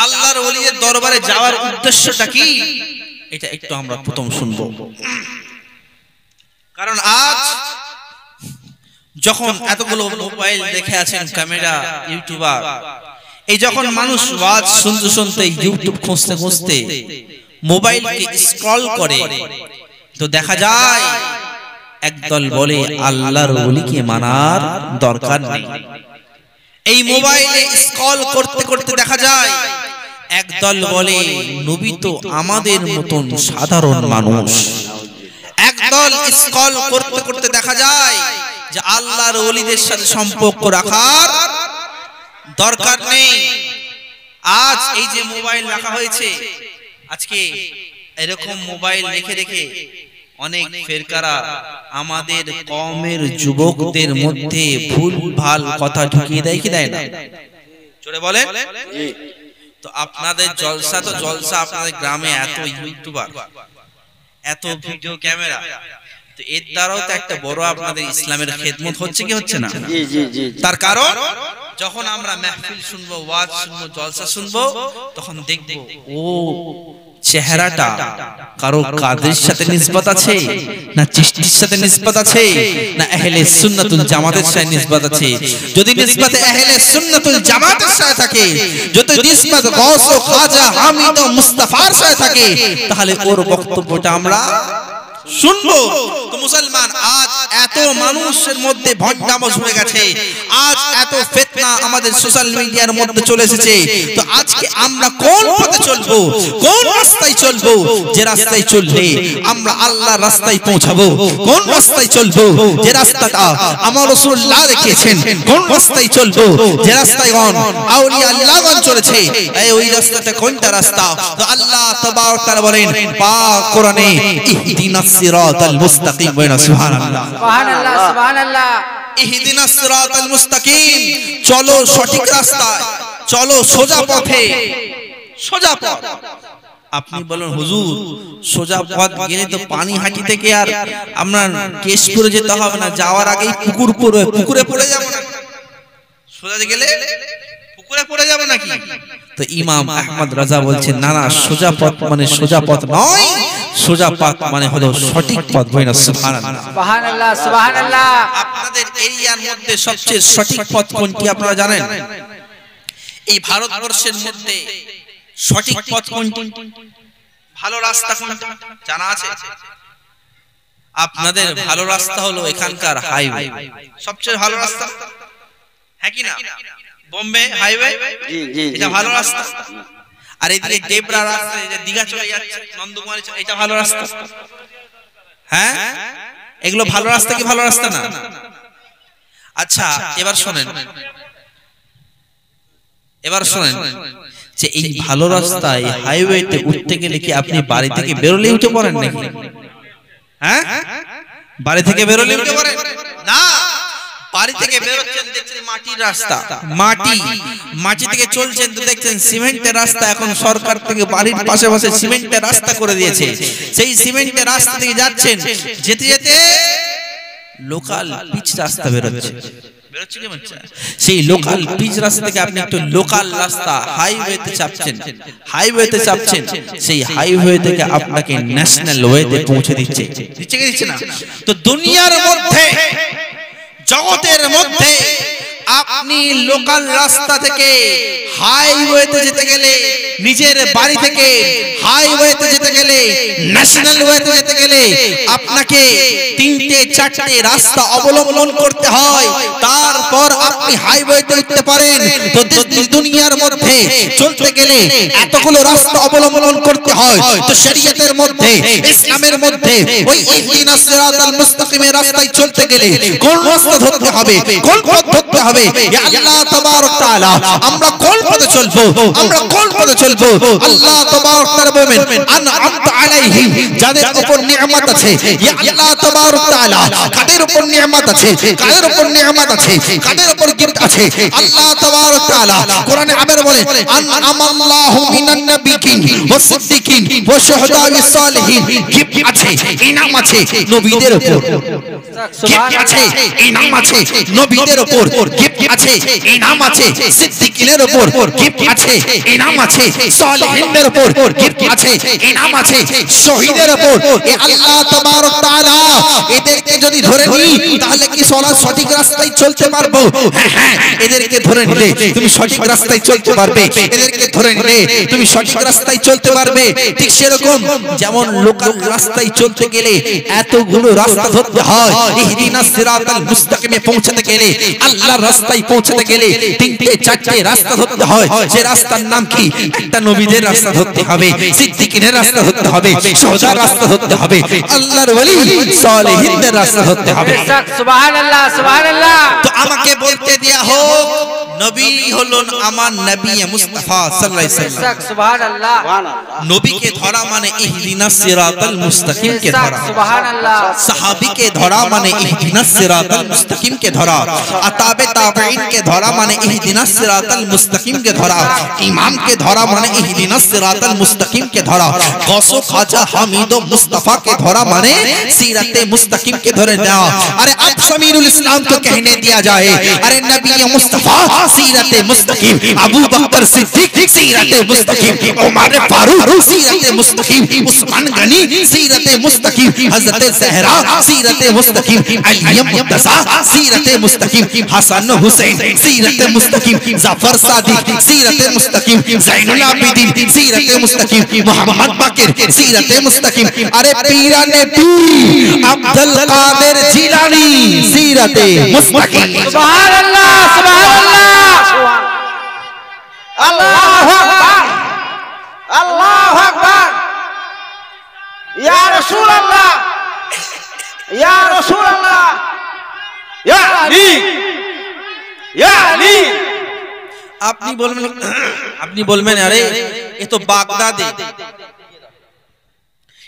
আল্লাহর ওলিদের দরবারে যাওয়ার উদ্দেশ্যটা কি, এটা একটু আমরা প্রথম শুনবো। কারণ আজ যখন এতগুলো মোবাইল দেখে আছেন, ক্যামেরা, ইউটিউবার, এই যখন মানুষ ওয়াজ শুনতে শুনতে, ইউটিউব খুঁজতে খুঁজতে মোবাইলকে স্ক্রল করে, তো দেখা যায় একদল বলে আল্লাহর ওলিকে মানার দরকার নেই। এই মোবাইলে স্ক্রল করতে করতে দেখা যায় একদল বলে নবী তো আমাদের মতন সাধারণ মানুষ। একদল স্ক্রল করতে করতে দেখা যায় যে আল্লাহর ওলিদের সাথে সম্পর্ক রাখার দরকার নেই। আজ এই যে মোবাইল রাখা হয়েছে, আজকে এরকম মোবাইল রেখে রেখে অনেক ফেরকারা আমাদের কওমের যুবকদের মধ্যে ভুল ভাল কথা ঢুকিয়ে দেয় কি দেয় না? জোরে বলেন। তো আপনাদের জলসা তো জলসা, আপনাদের গ্রামে এত ইউটিউবার, এত ভিডিও ক্যামেরা, তো এর দ্বারাও তো একটা বড় আপনাদের ইসলামের খেদমত হচ্ছে কি হচ্ছে না? তার কারণ যখন আমরা মাহফিল শুনবো, ওয়াজ শুনবো, জলসা শুনবো, তখন দেখবো ও চেহারাটা কারো কাদের সাথে নিসবত আছে, না চিশতির সাথে নিসবত আছে, না আহলে সুন্নাতুল জামাতের সাথে নিসবত আছে। যদি নিসবত আহলে সুন্নাতুল জামাতের সাথে থাকে, যদি নিসবত গাউস ও খাজা হামিদ ও মুস্তাফার সাথে থাকে, তাহলে ওর বক্তব্যটা আমরা শুনবো। তো মুসলমান, আজ এত মানুষের মধ্যে ভণ্ডামি হয়ে গেছে, আজ এত ফিতনা আমাদের সোশ্যাল মিডিয়ার মধ্যে চলে এসেছে। তো আজকে আমরা কোন পথে চলবো, কোন রাস্তায় চলবো, যে রাস্তায় চললে আমরা আল্লাহর রাস্তায় পৌঁছাবো? কোন রাস্তায় চলবো যে রাস্তাটা আমার রাসূলুল্লাহ দেখিয়েছেন? কোন রাস্তায় চলবো যে রাস্তায় আউলিয়া আল্লাহগণ চলেছে? এই ওই রাস্তাটা কোনটা রাস্তা? তো আল্লাহ তাবারক তাআলা বলেন পাক কোরআনে, ইহদিনাস সিরাতাল মুস্তাকিম। সুবহানাল্লাহ সুবহানাল্লাহ সুবহানাল্লাহ। ইহদিনাস সিরাতাল মুস্তাকিম, চলো সঠিক রাস্তায়, চলো সোজা পথে, সোজা পথ। আপনি বলেন হুজুর সোজা পথ গেলে তো পানিহাটি থেকে আর আমরা কেশপুরে যেতে হবে না, যাওয়ার আগেই পুকুরে পড়ে যাব না? সোজা গেলে পুকুরে পড়ে যাব নাকি? তো ইমাম আহমদ রাজা বলছেন না না, সোজা পথ মানে সোজা পথ নয়, সোজা পথ মানে হলো সঠিক পথ। বলেন সুবহানাল্লাহ সুবহানাল্লাহ সুবহানাল্লাহ। আপনাদের এরিয়ার মধ্যে সবচেয়ে সঠিক পথ কোনটি আপনারা জানেন? এই ভারতবর্ষের মধ্যে সঠিক পথ কোনটি, ভালো রাস্তা কোনটা জানা আছে? আপনাদের ভালো রাস্তা হলো এখানকার হাইওয়ে, সবচেয়ে ভালো রাস্তা, হ্যাঁ কি না? বোম্বে হাইওয়ে, এটা ভালো রাস্তা। আর এদিকে ডেবরা রাস্তা, এটা দীঘা চলে যাচ্ছে, নন্দকুমারী, এটা ভালো রাস্তা। হ্যাঁ, এগুলো ভালো রাস্তা কি ভালো রাস্তা না? আচ্ছা এবার শোনেন, এবার শোনেন যে এই ভালো রাস্তায় হাইওয়েতে উঠতে গেলে কি আপনি বাড়ি থেকে বেরোলে উঠে পড়েন নাকি? হ্যাঁ, বাড়ি থেকে বেরোলে উঠে পড়েন না। বাড়ি থেকে বেরোচ্ছেন দেখছেন মাটির রাস্তা, মাটি থেকে চলছেন তো দেখছেন সিমেন্টের রাস্তা। এখন সরকার থেকে বাড়ির পাশে পাশে সিমেন্টের রাস্তা করে দিয়েছে। সেই সিমেন্টের রাস্তা থেকে যাচ্ছেন, যেতে যেতে লোকাল পিচ রাস্তা বেরোচ্ছে, সেই লোকাল পিচ রাস্তা থেকে আপনি একটু লোকাল রাস্তা হাইওয়েতে চাপছেন, হাইওয়েতে চাপছেন, সেই হাইওয়ে থেকে আপনাকে ন্যাশনাল ওয়েতে পৌঁছে দিচ্ছে, দিচ্ছে না? তো দুনিয়ার মধ্যে, জগতের মধ্যে আপনি লোকাল রাস্তা থেকে হাইওয়েতে যেতে গেলে, নিজের বাড়ি থেকে হাইওয়েতে যেতে গেলে, ন্যাশনাল ওয়েতে যেতে গেলে আপনাকে 3-4টে রাস্তা অবলম্বন করতে হয়, তারপর আপনি হাইওয়েতে উঠতে পারেন। তো দুনিয়ার মধ্যে চলতে গেলে এতগুলো রাস্তা অবলম্বন করতে হয়। তো শরীয়তের মধ্যে, ইসলামের মধ্যে ওই ইহদিনাস সিরাতাল মুস্তাকিমের রাস্তায় চলতে গেলে কোন রাস্তা ধরতে হবে, কোন পথ ধরতে হবে? ইয়া আল্লাহ তাবারক তাআলা, আমরা কোন পথে চলবো, আমরা কোন পথে চলবো? আল্লাহ তাবারক তাআলা বলেন আনআমতা আলাইহিম, যাদের উপর নিয়ামত আছে। ইয়া আল্লাহ তাবারক তাআলা, কাদের উপর নিয়ামত আছে, কাদের উপর নিয়ামত আছে, কাদের উপর গিফট আছে? আল্লাহ তাবারক তাআলা কোরআনে আবার বলেন আনআমাল্লাহু মিনান নাবিয়িন ওয়াস সিদ্দিকিন ওয়াশ শুহাদা ওয়াস সালিহিন, গিফট আছে, ইনাম আছে নবীদের উপর, গিফট আছে, ইনাম আছে নবীদের উপর, গিফট আছে, ইনাম আছে সিদ্দিকিনের উপর, গিফট আছে, ইনাম আছে সালেহিনদের উপর, গিফট আছে, ইনাম আছে শহীদের উপর। এ আল্লাহ তাবারক তাআলা এদেরকে যদি ধরে নিই তাহলে কি সঠিক রাস্তায় চলতে পারবো? হ্যাঁ, এদেরকে ধরে নিলে তুমি সঠিক রাস্তায় চলতে পারবে, এদেরকে ধরে নিলে তুমি সঠিক রাস্তায় চলতে পারবে। ঠিক সেরকম যেমন লোকাল রাস্তায় চলতে গেলে এতগুলো রাস্তা ধরতে হয়, ইহদিনাস সিরাতাল মুস্তাকিমে পৌঁছাতে গেলে, আল্লাহর রাস্তায় পৌঁছাতে গেলে তিনটে চারটে রাস্তা ধরতে হয়। যে রাস্তার নাম কি? একটা নবীদের রাস্তা ধরতে হবে, সিদ্দিকীনের রাস্তা ধরতে হবে, সোজা রাস্তা ধরতে হবে, আল্লাহর ওলি সালেহিনদের রাস্তা ধরতে হবে। সুবহানাল্লাহ সুবহানাল্লাহ। তো আমাকে বলতে দেয়া হোক নবী হলেন আমার নবী মুস্তাফা সাল্লাল্লাহু আলাইহি ওয়াসাল্লাম। সুবহানাল্লাহ। নবীকে ধরা মানে ইহদিনাস সিরাতাল মুস্তাকিমকে ধরা। সুবহানাল্লাহ। সাহাবীকে ধরা মানে ইহদিনাস সিরাতাল মুস্তাকিমকে ধরা। আতাবে তাবেঈনকে ধরা মানে ইহদিনাস সিরাতাল মুস্তাকিমকে ধরা। ইমামকে ধরা মানে ইহদিনাস সিরাতাল মুস্তাকিমকে ধরা। গৌসে খাজা হামিদ ও মুস্তাফাকে ধরা মানে সিরাতে মুস্তাকিম के धरे जाओ। अरे अब समीरुल इस्लाम को कहने दिया जाए, अरे नबी मुस्तफा सीरते मुस्तकीम, अबू बकर सिद्दीक सीरते मुस्तकीम, उमर फारूक सीरते मुस्तकीम, उस्मान गनी सीरते मुस्तकीम, हजरत ज़हरा सीरते मुस्तकीम, अली मुर्तज़ा सीरते मुस्तकीम, हसन हुसैन सीरते मुस्तकीम, जाफर सादिक सीरते मुस्तकीम, ज़ैनुल आबिदीन सीरते मुस्तकीम, मोहम्मद बाकिर सीरते मुस्तकीम, अरे पीराने पीर अब्दुल कादिर जिलानी सीरते मुस्तकीम। सुभान अल्लाह सुभान अल्लाह। अल्लाहु अकबर अल्लाहु अकबर। या रसूल अल्लाह या रसूल अल्लाह या अली या अली। আপনি বলবেন আরে এ তো বাগদাদে,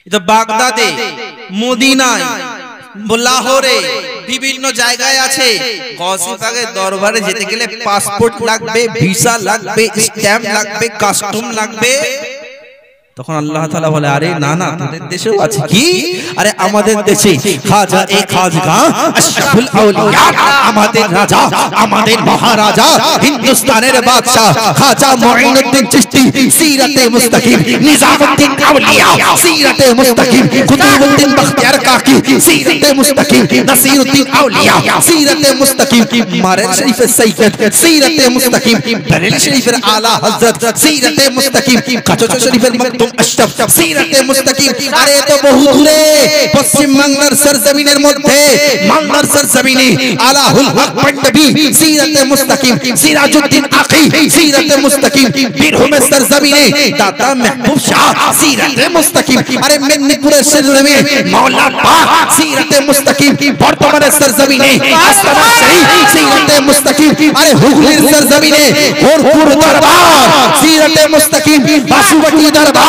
এ তো বাগদাদে, মদিনায়, লাহোরে, বিভিন্ন জায়গায় আছে। গৌসে পাকের দরবারে যেতে গেলে পাসপোর্ট লাগবে, ভিসা লাগবে, স্ট্যাম্প লাগবে, কাস্টম লাগবে। তখন আল্লাহ তাআলা বলে আরে না না, তোদের দেশেও আছে কি? আরে আমাদের দেশে খাজা এ খাজগা আশরাফুল আউলিয়া, আমাদের রাজা, আমাদের মহারাজা, হিন্দুস্তানের বাদশা খাজা মুঈনুদ্দিন চিশতি সিরাতে মুস্তাকিম, নিজামউদ্দিন আউলিয়া সিরাতে মুস্তাকিম, কুতুবউদ্দিন বখতিয়ার কাকি সিরাতে মুস্তাকিম, নাসিরউদ্দিন আউলিয়া সিরাতে মুস্তাকিম, মারের শরীফের সৈয়দ সিরাতে মুস্তাকিম, বরেলি শরীফের আলা হযরত সিরাতে মুস্তাকিম, কাচচা শরীফের মকদুম अशरफ सीरते मुस्तकीम। अरे तो বহু দূরে পশ্চিম বাংলার সরজমিনের মধ্যে, বাংলার সরজমিনে আলাহুল হক পাঞ্জাবি সিরতে মুস্তাকিম, সিরাজউদ্দিন আখি সিরতে মুস্তাকিম, বীরভূমের সরজমিনে দাতা মেহবুব শাহ সিরতে মুস্তাকিম। আরে মেদিনীপুরের সরজমিনে মাওলা পাক সিরতে মুস্তাকিম, বর্তমানের সরজমিনে আস্তানা শরীফ সিরতে মুস্তাকিম। আরে হুগলির সরজমিনে ভরপুর দরবার সিরতে মুস্তাকিম, বাসুবটি দরবার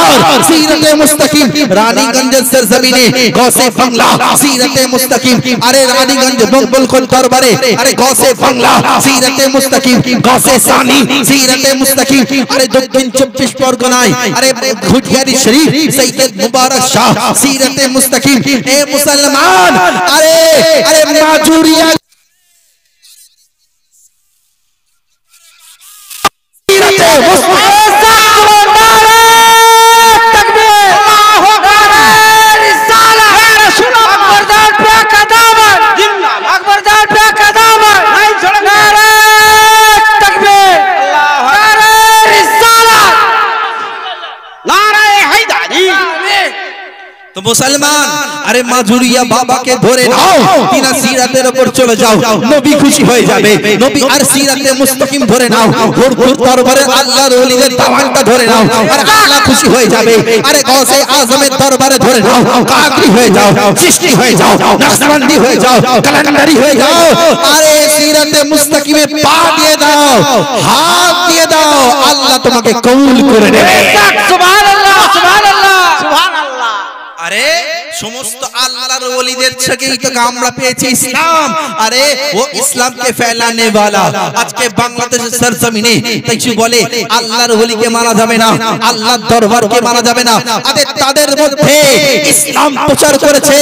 सीरते मुस्तकीम, रानीगंज सरजमीने गौसे बंगला सीरते मुस्तकीम। अरे रानीगंज बंगबुल को दरबारे, अरे गौसे बंगला सीरते मुस्तकीम, गौसे सानी सीरते मुस्तकीम। अरे दक्षिण 24 परगनाय, अरे घुटियारी शरीफ सैयद मुबारक शाह सीरते मुस्तकीम। ए मुसलमान, अरे अरे माजूरिया सीरते मुस्तकीम। तो मुसलमान, अरे माजुरिया बाबा के धरे नाओ, तिना सीरतेर ऊपर चले जाओ, नबी खुशी হয়ে যাবে। নবী আর সিরাতে মুস্তাকিম ধরে নাও, ভরপুর দরবারে আল্লাহর ওলিদের দাওয়াতটা ধরে নাও, আর আল্লাহ খুশি হয়ে যাবে। আরে গৌসে আজমের দরবারে ধরে নাও, কাদরি হয়ে যাও, চিশতি হয়ে যাও, নকশবন্দি হয়ে যাও, কালান্দারি হয়ে যাও। আরে সিরাতে মুস্তাকিমে পা দিয়ে দাও, হাত দিয়ে দাও, আল্লাহ তোমাকে কবুল করে নেবে। সুবহানাল্লাহ সুবহানাল্লাহ সুবহানাল্লাহ। আরে সমস্ত আল্লাহর ওলিদের থেকেই তো আমরা পেয়েছি ইসলাম। আরে ও ইসলামকে ফেলানে वाला আজকে বাংলাদেশের সরজমিনে কিছু বলে আল্লাহর ওলিকে মানা যাবে না, আল্লাহর দরবারকে মানা যাবে না। আরে তাদের মধ্যে ইসলাম প্রচার করেছে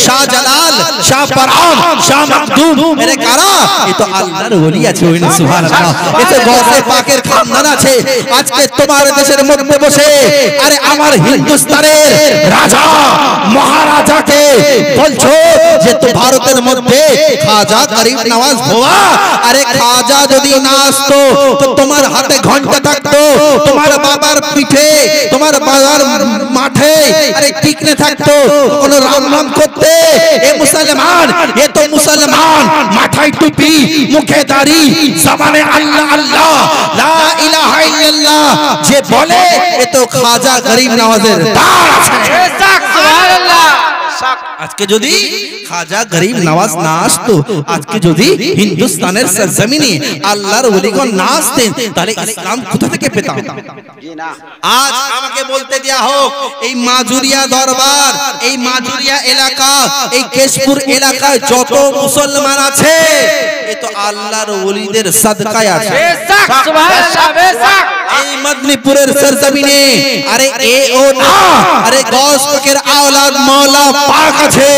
শাহজালাল, শাহ পরান, শাহ মখদুম। এরে কারা? এ তো আল্লাহর ওলি আছে। ওই সুবহানাল্লাহ। এতে গৌসে পাকের খানদান আছে। আজকে তোমার দেশের মধ্যে বসে আরে আমার হিন্দুস্তানের রাজা মহারাজাকে বলছো যে তো ভারতের মধ্যে খাজা গরিব নওয়াজ হওয়া। আরে খাজা যদি না আসতো তো তোমার হাতে ঘন্টা থাকতো, তোমার বাবার পিঠে, তোমার বাবার মাঠে আরে টিকনে থাকতো কোন রাম নাম করতে। এ মুসলমান, এ তো মুসলমান মাথায় টুপি, মুখে দাড়ি, জবানে আল্লাহ আল্লাহ লা ইলাহা ইল্লাল্লাহ যে বলে এ তো খাজা গরিব নওয়াজের দার আছে। সুবহানাল্লাহ। আজকে যদি খাজা গরিব নওয়াজ না আসতো, আজকে যদি হিন্দুস্তানের সরজমিনে আল্লাহর ওলিগণ না আসতেন, তাহলে ইসলাম কোথা থেকে পেতাম? আজ আমাকে বলতে দেয়া হোক, এই মাজুরিয়া দরবার, এই মাজুরিয়া এলাকা, এই কেশপুর এলাকায় যত মুসলমান আছে এ তো আল্লাহর ওলিদের সাদকায় আছে। এই মদনীপুরের সরজমিনে আরে এ ও না, আরে গৌস পাকের আওলাদ মাওলা পাক আছে।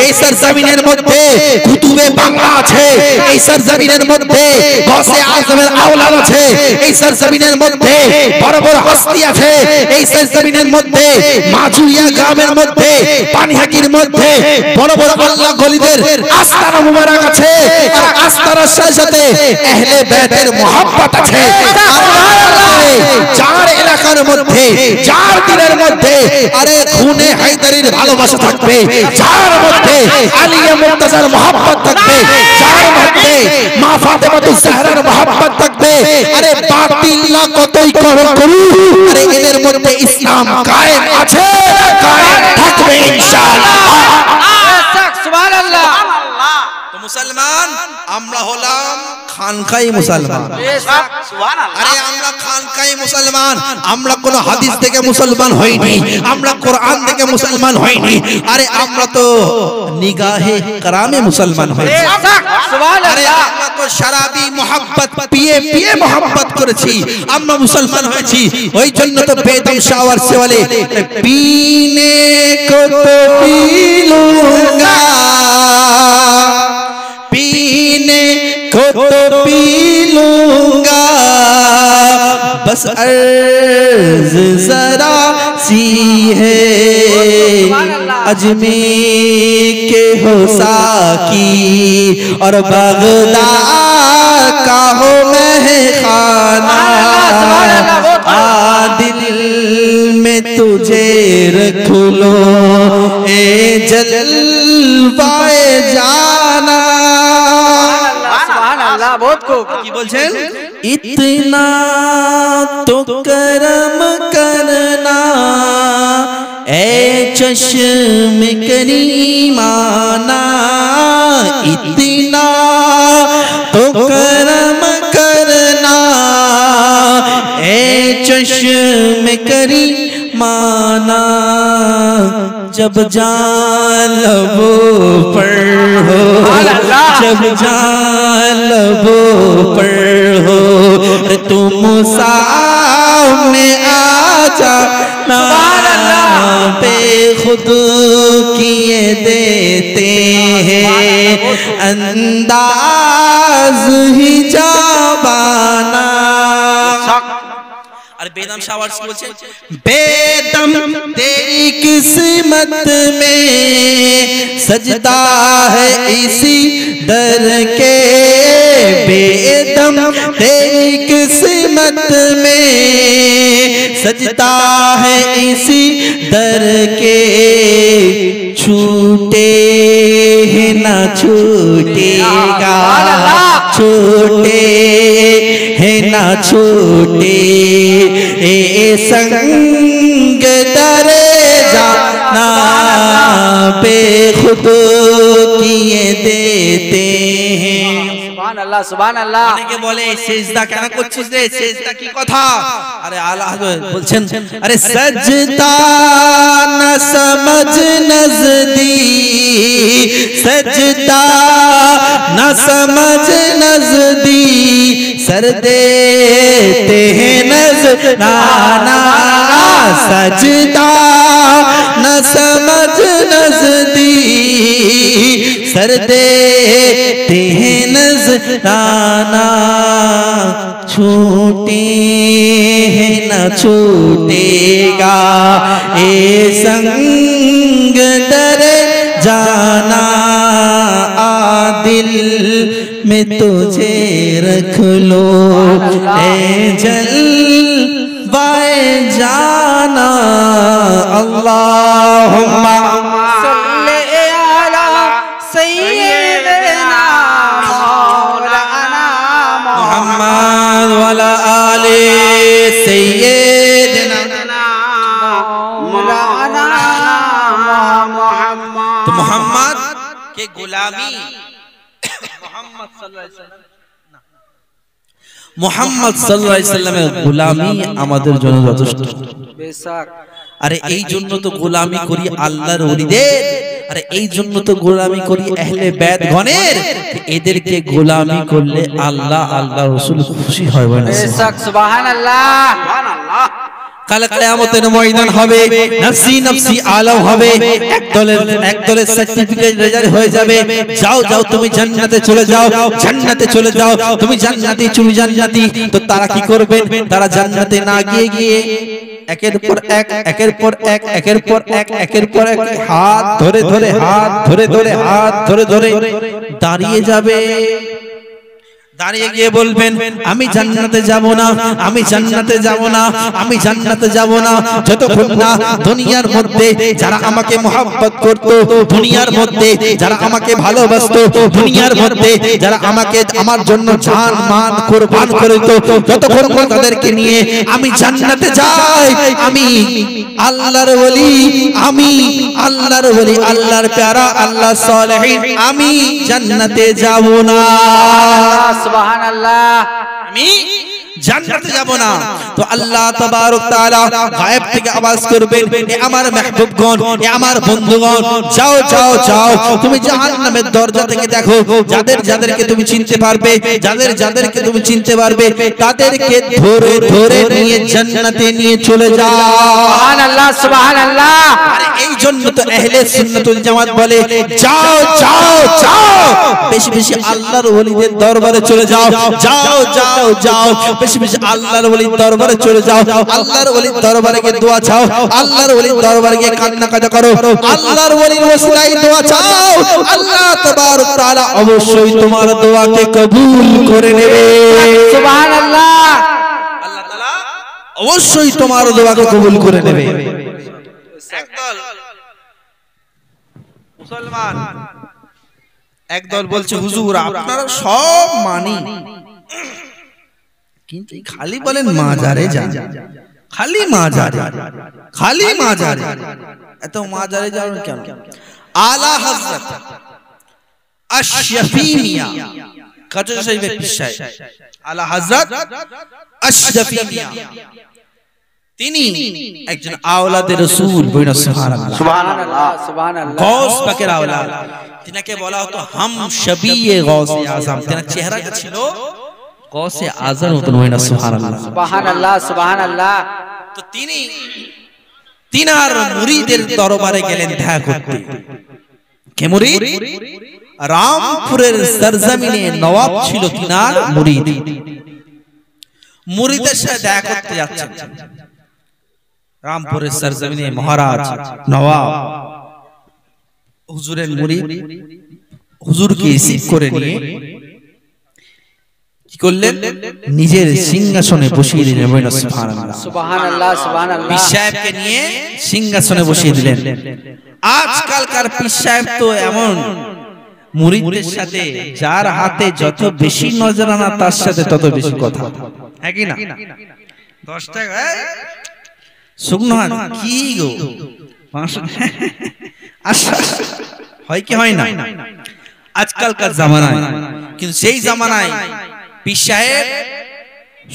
এই সরজমিনের মধ্যে কুতুবে বাংলা আছে। এই সরজমিনের মধ্যে গৌসে আজমের আওলাদ আছে। এই সরজমিনের মধ্যে বড় বড় হস্তি আছে। এই সরজমিনের মধ্যে মাজুরিয়া গ্রামের মধ্যে, পানিহাটির মধ্যে বড় বড় আল্লাহ গলিদের আস্তানা মুবারক আছে। আর আস্তানার সাথে আহলে বাইতের মুহাব্বত আছে। যার এলাকার মধ্যে, যার দিনের মধ্যে আরে খুনে হায়দারির ভালোবাসা থাকবে, যার মধ্যে আলিয়া মুর্তজার মুহাব্বত থাকবে, যার মধ্যে মা ফাতেমাতুজ জাহরার মুহাব্বত থাকবে, আরে বাতিল না কতই করুক, আরে এদের মধ্যে ইসলাম কায়েম আছে, কায়েম থাকবে ইনশাআল্লাহ। সুবহানাল্লাহ। তো মুসলমান আমরা হলাম খানকাই মুসলমান। আরে আমরা খানকাই মুসলমান। আমরা কোন হাদিস থেকে মুসলমান হইনি, আমরা কোরআন থেকে মুসলমান হইনি। আরে আমরা তো নিগাহে কারামে মুসলমান হয়েছি। আরে আমরা তো শরাবি মোহাব্বত পিয়ে পিয়ে মোহাব্বত করেছি, আমরা মুসলমান হয়েছি। ওই জন্য তো বেদম শাওয়ার সে বলে পীনে কো তো পী লूंगा, पीने को तो पी लूंगा, बस अर्ज जरा सी है अजमेर के हो साकी और बगदाद का हो महखाना, दिल में तुझे रख लो ए जलवाए जाना। बहुत खूब। की बोलছেন? इतना तो करम करना ए चश्म करीमाना, इतना तो करम करना ए चश्म करीमाना, जब जान लबो पर हो, जब जान लबो पर हो, तुम सामने आ जाना, बेखुद किए देते हैं अंदाज ही जाबाना। अरे बेदम शावार से बोलছে बेदम तेरी किस्मत में सजदा है इसी दर के, बेदम तेरी किस्मत में सजदा है इसी दर के, छूटे है ना छूटेगा, छूटे है ना छूटे ए संग दरे जाना, बेखुद किए देते हैं। সুবহানাল্লাহ সুবহানাল্লাহ। অনেকে বলে সেজদা কেন করছিস রে, সেজদা কি কথা? আরে আল্লাহ বলছেন, আরে সজদা না সমঝ নজদীক, সজদা না সমঝ নজদীক, সর দেতে हैं नजराना, सजदा न समझ नजदीक, सर देते हैं नजराना, छूटे हैं न छूटेगा ए संग दर जाना, आ दिल में तुझे रख लो ए जलवाए जाना, अल्लाहुम्मा सल्ले अला सय्यिदना मौलाना मुहम्मद वाला आले सय्यिदना मौलाना मुहम्मद। तो मोहम्मद के गुलामी, मोहम्मद सल्लल्लाहु अलैहि वसल्लम, মোহাম্মদ সাল্লাল্লাহু আলাইহি সাল্লামের গোলামি আমাদের জন্য যথেষ্ট। বেশক। আরে এই জন্য তো গোলামি করি আল্লাহর ওলিদের, আরে এই জন্য তো গোলামি করি আহলে বাইত গণের, এদেরকে গোলামি করলে আল্লাহ আল্লাহ রাসূল খুশি হয়। বেশক সুবহানাল্লাহ সুবহানাল্লাহ। কাল কিয়ামতের ময়দান হবে, নফসি নফসি আলম হবে, এক দলের সার্টিফিকেট রেজাল্ট হয়ে যাবে, যাও যাও তুমি জান্নাতে চলে যাও, জান্নাতে চলে যাও, তুমি জান্নাতি তুমি জান্নাতি। তো তারা কি করবেন? তারা জান্নাতে না গিয়ে একের পর এক একের পর এক একের পর এক একের পর এক হাত ধরে ধরে হাত ধরে ধরে হাত ধরে ধরে দাঁড়িয়ে যাবে। দাঁড়িয়ে গিয়ে বলবেন, আমি জান্নাতে যাব না, আমি জান্নাতে যাব না, আমি জান্নাতে যাব না, যতক্ষণ না দুনিয়ার মধ্যে যারা আমাকে মহব্বত করত, দুনিয়ার মধ্যে যারা আমাকে ভালোবাসতো, দুনিয়ার মধ্যে যারা আমাকে আমার জন্য জান মান কুরবান করে দিত, যতক্ষণ না তাদেরকে নিয়ে আমি জান্নাতে যাই, আমি আল্লাহর ওলি, আমি আল্লাহর ওলি, আল্লাহর প্যারা, আল্লাহর সালেহিন, আমি জান্নাতে যাব না, সুবহানাল্লাহ, আমি জান্নাতে যাব না। তো আল্লাহ তাবারক তাআলা গায়েব থেকে আওয়াজ করবেন, এ আমার মাহবুবগণ, এ আমার বন্ধুগণ, যাও যাও যাও, তুমি জাহান্নামের দরজা থেকে দেখো, যাদের যাদেরকে তুমি চিনতে পারবে, যাদের যাদেরকে তুমি চিনতে পারবে, তাদেরকে ধরে ধরে নিয়ে জান্নাতে নিয়ে চলে যাও। সুবহানাল্লাহ সুবহানাল্লাহ। আর এই জন্য তো আহলে সুন্নাতুল জামাত বলে, যাও যাও যাও, বেশি বেশি আল্লাহর ওলিদের দরবারে চলে যাও, যাও যাও যাও, বেশি বেশি আল্লাহর ওলির দরবারে চলে যাও, আল্লাহর ওলির দরবারে গিয়ে দোয়া চাও, আল্লাহর ওলির দরবারে গিয়ে কান্না কাটা করো, আল্লাহর ওলির ওসিলায় দোয়া চাও, আল্লাহ তাবারক তাআলা অবশ্যই তোমার দোয়াকে কবুল করে নেবে। সুবহানাল্লাহ। আল্লাহ তাআলা অবশ্যই তোমার দোয়াকে কবুল করে নেবে। একদল মুসলমান, একদল বলছে, হুজুর আপনারা সব মানি, কিন্তু খালি বলেন মাজারে যান, খালি মাজারে, খালি মাজারে, এত মাজারে যাবেন কেন? আলা হযরত আশ-শফী মিয়া কাজী সাহেবের পিসায়, আলা হযরত আশ-শফী মিয়া, তিনি একজন আওলাদে রাসূল, বইনা সুবহানাল্লাহ সুবহানাল্লাহ সুবহানাল্লাহ। গৌস পাকের আওলাদ, তিনাকে বলা হতো হাম শবিয়ে গৌসে আজম, তিনার চেহারাটা ছিল গৌসে আজম মতন, বইনা সুবহানাল্লাহ সুবহানাল্লাহ সুবহানাল্লাহ। তো তিনি তিনার মুরিদের দরবারে গেলেন দেখা করতে। কে মুরিদ? রামপুরের সরজমিনে নবাব ছিল তিনার মুরিদ, মুরিদের সাথে দেখা করতে যাচ্ছেন। রামপুরের সরজমিনে মহারাজ নবাব হুজুরের মুরিদ হুজুরকে রিসিভ করে নিয়ে কি করলেন? নিজের সিংহাসনে বসিয়ে দিলেন। সুবহানাল্লাহ সুবহানাল্লাহ সুবহানাল্লাহ। পীর সাহেবকে নিয়ে সিংহাসনে বসিয়ে দিলেন। আজকালকার পীর সাহেব তো এমন, মুরিদদের সাথে যার হাতে যত বেশি নজরানা তার সাথে তত বেশি কথা, হ্যাঁ কি না? 10 টাকা শুকনো কি গো, 500 হয় কি হয় না? আজকালকার জামানায় কিন্তু সেই জামানায় পীর সাহেব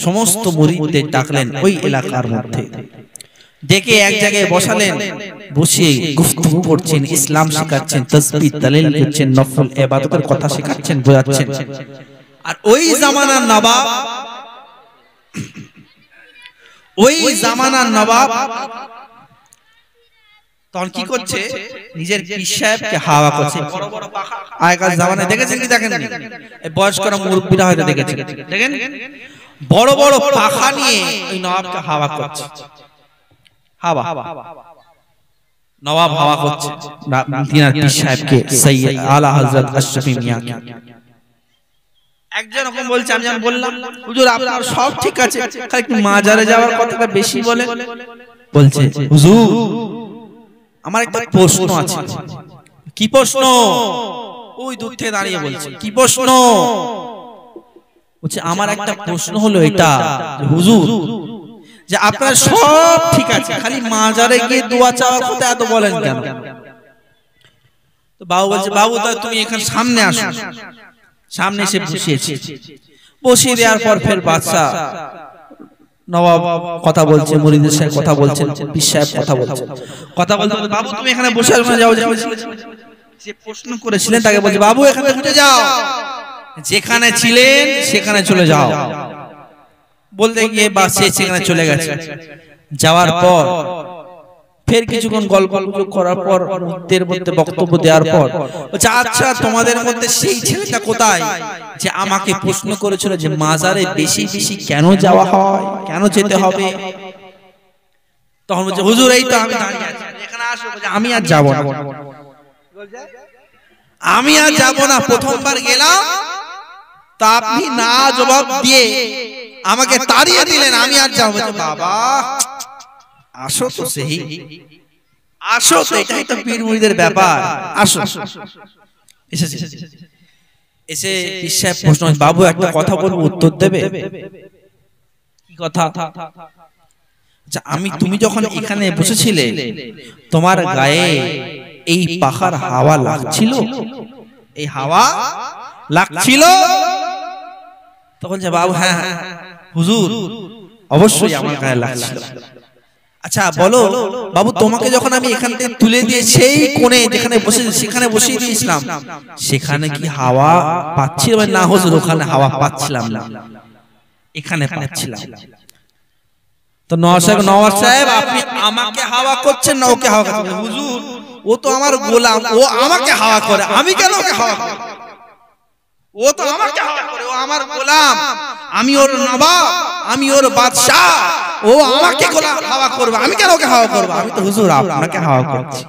সমস্ত মুরিদদের ডাকলেন ওই এলাকার মধ্যে, ডেকে এক জায়গায় বসালেন, বসিয়ে গুফতগু করছেন, ইসলাম শেখাচ্ছেন, তাসবিহ তালিল করছেন, নফল ইবাদতের কথা শেখাচ্ছেন, বোঝাচ্ছেন। আর ওই জামানার নবাব তখন কি করছে, নিজের পীর সাহেবকে হাওয়া করছে। বড় বড় পাখা আগেকার জামানায় দেখেছেন কি দেখেন? এই বয়স্করা মুরব্বিরা হয়তো দেখেছেন, দেখেন বড় বড় পাখা নিয়ে ওই নবাবকে হাওয়া করছে। হাওয়া নবাব হাওয়া করছে তিনার পীর সাহেবকে, সৈয়দ আলা হযরত আশরাফি মিয়াঁকে। একজন রকম বলছে, আমি যেমন বললাম হুজুর আপনার সব ঠিক আছে, খালি একটু মাজারে যাওয়ার কথাটা বেশি বলে। বলছে হুজুর আমার একটা প্রশ্ন আছে। কি প্রশ্ন? ওই দূর থেকে দাঁড়িয়ে বলছে কি প্রশ্ন? বলছে আমার একটা প্রশ্ন হলো এটা হুজুর, যে আপনার সব ঠিক আছে, খালি মাজারে গিয়ে দোয়া চাওয়ার কথা এত বলেন কেন? তো বাবু বলছে, বাবু তা তুমি এখানে সামনে আসো। সামনে এসে বসিয়েছে, বসিয়ে দেওয়ার পর ফের বাদশা নবাব কথা বলছে, মুরিদের সাথে কথা বলছেন, পীর সাহেব কথা বলছেন, কথা বলতে বলতে বাবু তুমি এখানে বসে যাও যাও। যে প্রশ্ন করেছিলেন তাকে বলছে, বাবু এখানে উঠে যাও, যেখানে ছিলেন সেখানে চলে যাও। বলতে গিয়ে বা সেখানে চলে গেছে। যাওয়ার পর ফের কিছুক্ষণ গল্প করার পর মুহূর্তের মধ্যে বক্তব্য দেওয়ার পর বলছে, আচ্ছা তোমাদের মধ্যে সেই ছেলেটা কোথায় যে আমাকে প্রশ্ন করেছিল যে মাজারে বেশি বেশি কেন যাওয়া হয়, কেন যেতে হবে? তখন বলছে, হুজুর এই তো আমি দাঁড়িয়ে আছি, এখানে আসো। বলছে আমি আর যাব না, আমি আর যাব না, প্রথমবার গেলাম তা আপনি না জবাব দিয়ে আমাকে তাড়িয়ে দিলেন, আমি আর যাব না। বাবা আসো তো, সেই আসো তো, এটাই তো পীর মুরিদের ব্যাপার, আসো। এসে পীর সাহেব প্রশ্ন, বাবু একটা কথা বলবো, উত্তর দেবে? কি কথা? তুমি যখন এখানে বসেছিলে তোমার গায়ে এই পাখার হাওয়া লাগছিল? এই হাওয়া লাগছিল? তখন যে বাবু হ্যাঁ হুজুর অবশ্যই আমার গায়ে লাগছিল। আচ্ছা বলো বাবু, তোমাকে যখন আমি এখান থেকে তুলে দিয়ে সেই কোণে যেখানে বসে সেখানে বসিয়ে দিয়েছিলাম, সেখানে কি হাওয়া পাচ্ছিল? না হুজুর ওখানে হাওয়া পাচ্ছিলাম না, এখানে পাচ্ছিলাম। তো নওয়াজ সাহেব আপনি আমাকে হাওয়া করছেন না ওকে হাওয়া করছেন? হুজুর ও তো আমার গোলাম, ও আমাকে হাওয়া করে, আমি কেন ওকে হাওয়া করি? ও তো আমাকে হাওয়া করে, ও আমার গোলাম, আমি ওর নবাব, আমি ওর বাদশা, ও আমাকে হাওয়া করবে, আমি কেন ওকে হাওয়া করবো? আমি তো হুজুর আপনাকে হাওয়া করছি।